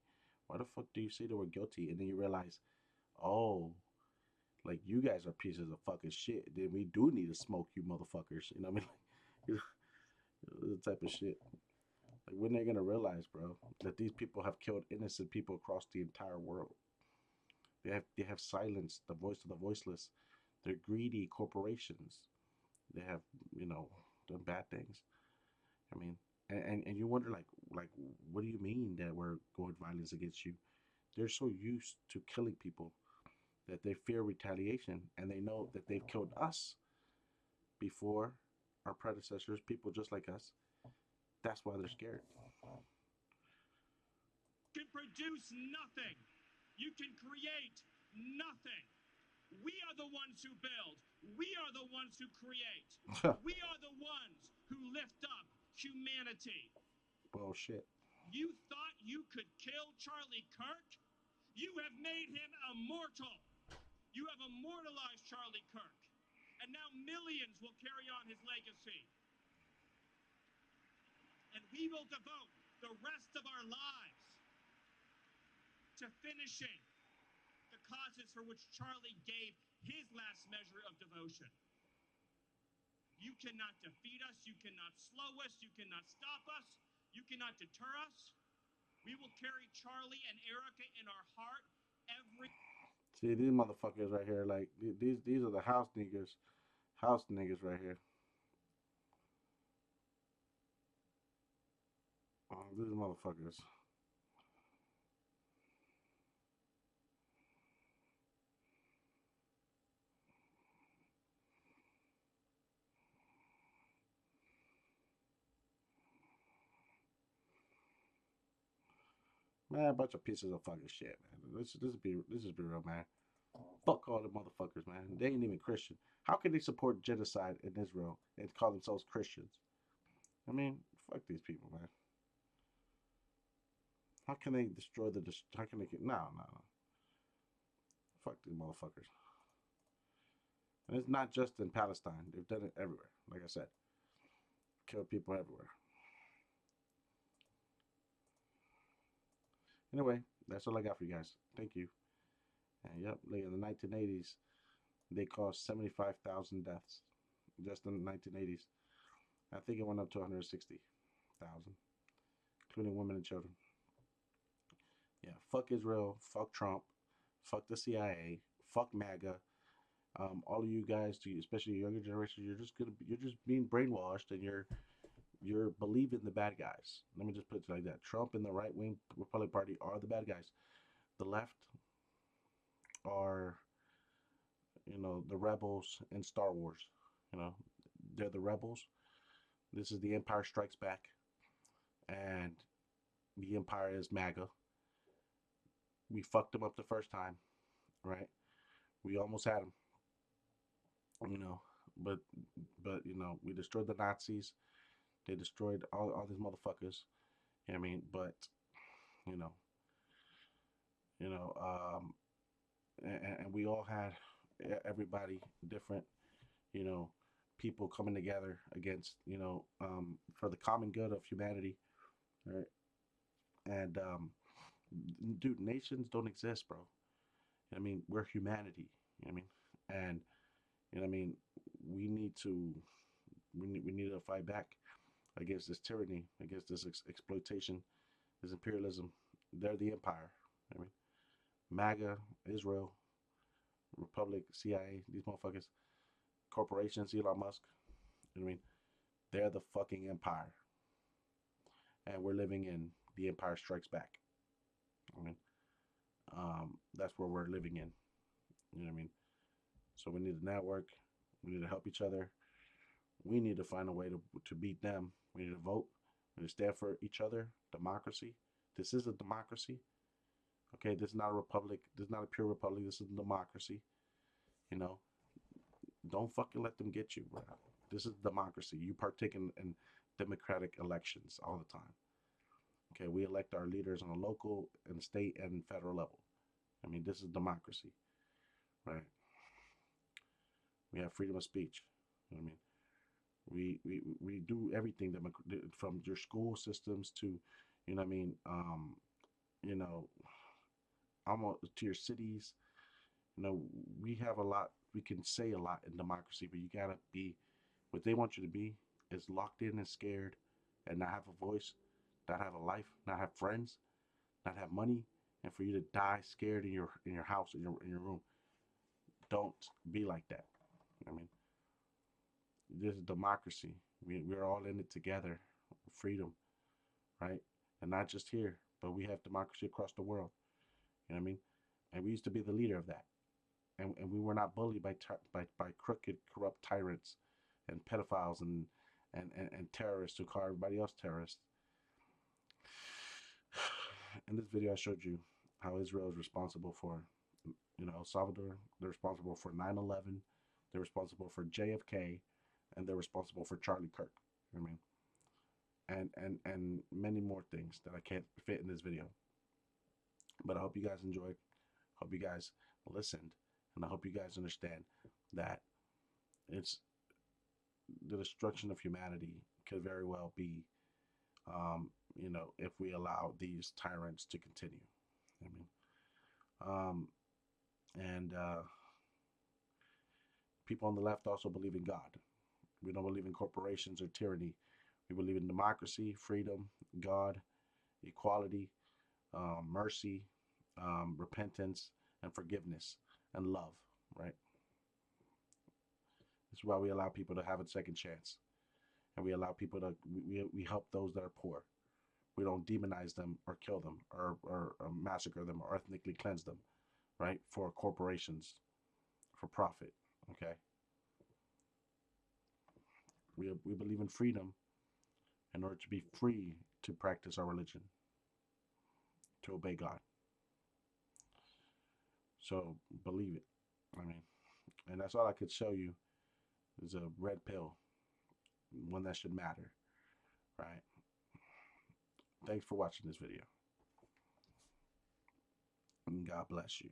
Why the fuck do you say that we're guilty? And then you realize, oh, like you guys are pieces of fucking shit. Then we do need to smoke you motherfuckers. You know what I mean? Like, the type of shit. Like when they're gonna realize, bro, that these people have killed innocent people across the entire world. They have silenced the voice of the voiceless. They're greedy corporations. They have, you know, done bad things. I mean, and you wonder like what do you mean that we're going violence against you? They're so used to killing people that they fear retaliation, and they know that they've killed us before, our predecessors, people just like us. That's why they're scared. Can produce nothing. You can create nothing. We are the ones who build. We are the ones who create. We are the ones who lift up humanity. Bullshit. You thought you could kill Charlie Kirk? You have made him immortal. You have immortalized Charlie Kirk. And now millions will carry on his legacy. And we will devote the rest of our lives to finishing the causes for which Charlie gave his last measure of devotion. You cannot defeat us. You cannot slow us. You cannot stop us. You cannot deter us. We will carry Charlie and Erica in our heart every. See these motherfuckers right here, like these are the house niggas right here. These motherfuckers. Man, a bunch of pieces of fucking shit, man. This is be real, man. Fuck all the motherfuckers, man. They ain't even Christian. How can they support genocide in Israel and call themselves Christians? I mean, fuck these people, man. How can they destroy the? How can they? No, no, no. Fuck these motherfuckers. And it's not just in Palestine. They've done it everywhere. Like I said, killed people everywhere. Anyway, that's all I got for you guys. Thank you. And yep, like in the 1980s, they caused 75,000 deaths just in the 1980s. I think it went up to 160,000, including women and children. Yeah, fuck Israel, fuck Trump, fuck the CIA, fuck MAGA. All of you guys, especially younger generation, you're just being brainwashed, and you're believing the bad guys. Let me just put it like that. Trump and the right wing Republican Party are the bad guys. The left are, the rebels in Star Wars. You know, they're the rebels. This is the Empire Strikes Back, and the Empire is MAGA. We fucked them up the first time, right? We almost had them, you know, but we destroyed the Nazis. They destroyed all these motherfuckers. You know what I mean? But you know, you know, and we all had everybody different, you know, people coming together against, for the common good of humanity, right? And dude, nations don't exist, bro. I mean, we're humanity. You know what I mean? And I mean, we need to we need to fight back against this tyranny, against this exploitation, this imperialism. They're the empire. I mean, MAGA, Israel, Republic, CIA, these motherfuckers, corporations, Elon Musk. You know what I mean? They're the fucking empire, and we're living in the Empire Strikes Back. I mean, that's where we're living in. You know what I mean? So we need to network. We need to help each other. We need to find a way to beat them. We need to vote. We need to stand for each other. Democracy. This is a democracy. Okay, this is not a republic. This is not a pure republic. This is a democracy. You know, don't fucking let them get you, bro. This is democracy. You partake in democratic elections all the time. Okay, we elect our leaders on a local and state and federal level. I mean, this is democracy, right? We have freedom of speech. You know what I mean? We do everything from your school systems to, you know what I mean, you know, almost to your cities. You know, we have a lot. We can say a lot in democracy, but you gotta be what they want you to be is locked in and scared, and not have a voice. not have a life, not have friends, not have money, and for you to die scared in your house, in your room. Don't be like that. I mean, this is democracy. We're all in it together. Freedom, right? And not just here, but we have democracy across the world. You know what I mean? And we used to be the leader of that. And we were not bullied by crooked, corrupt tyrants and pedophiles and terrorists who call everybody else terrorists. In this video, I showed you how Israel is responsible for, El Salvador. They're responsible for 9/11. They're responsible for JFK, and they're responsible for Charlie Kirk. You know what I mean? And many more things that I can't fit in this video. But I hope you guys enjoyed. Hope you guys listened, and I hope you guys understand that it's the destruction of humanity could very well be, if we allow these tyrants to continue. I mean, and people on the left also believe in God. We don't believe in corporations or tyranny. We believe in democracy, freedom, God, equality, mercy, repentance, and forgiveness, and love, right? This is why we allow people to have a second chance. And we allow people to, we help those that are poor. We don't demonize them or kill them or massacre them or ethnically cleanse them, right? For corporations, for profit, okay? We believe in freedom in order to be free to practice our religion, to obey God. So believe it. I mean, and that's all I could show you is a red pill, one that should matter, right? Thanks for watching this video. And God bless you.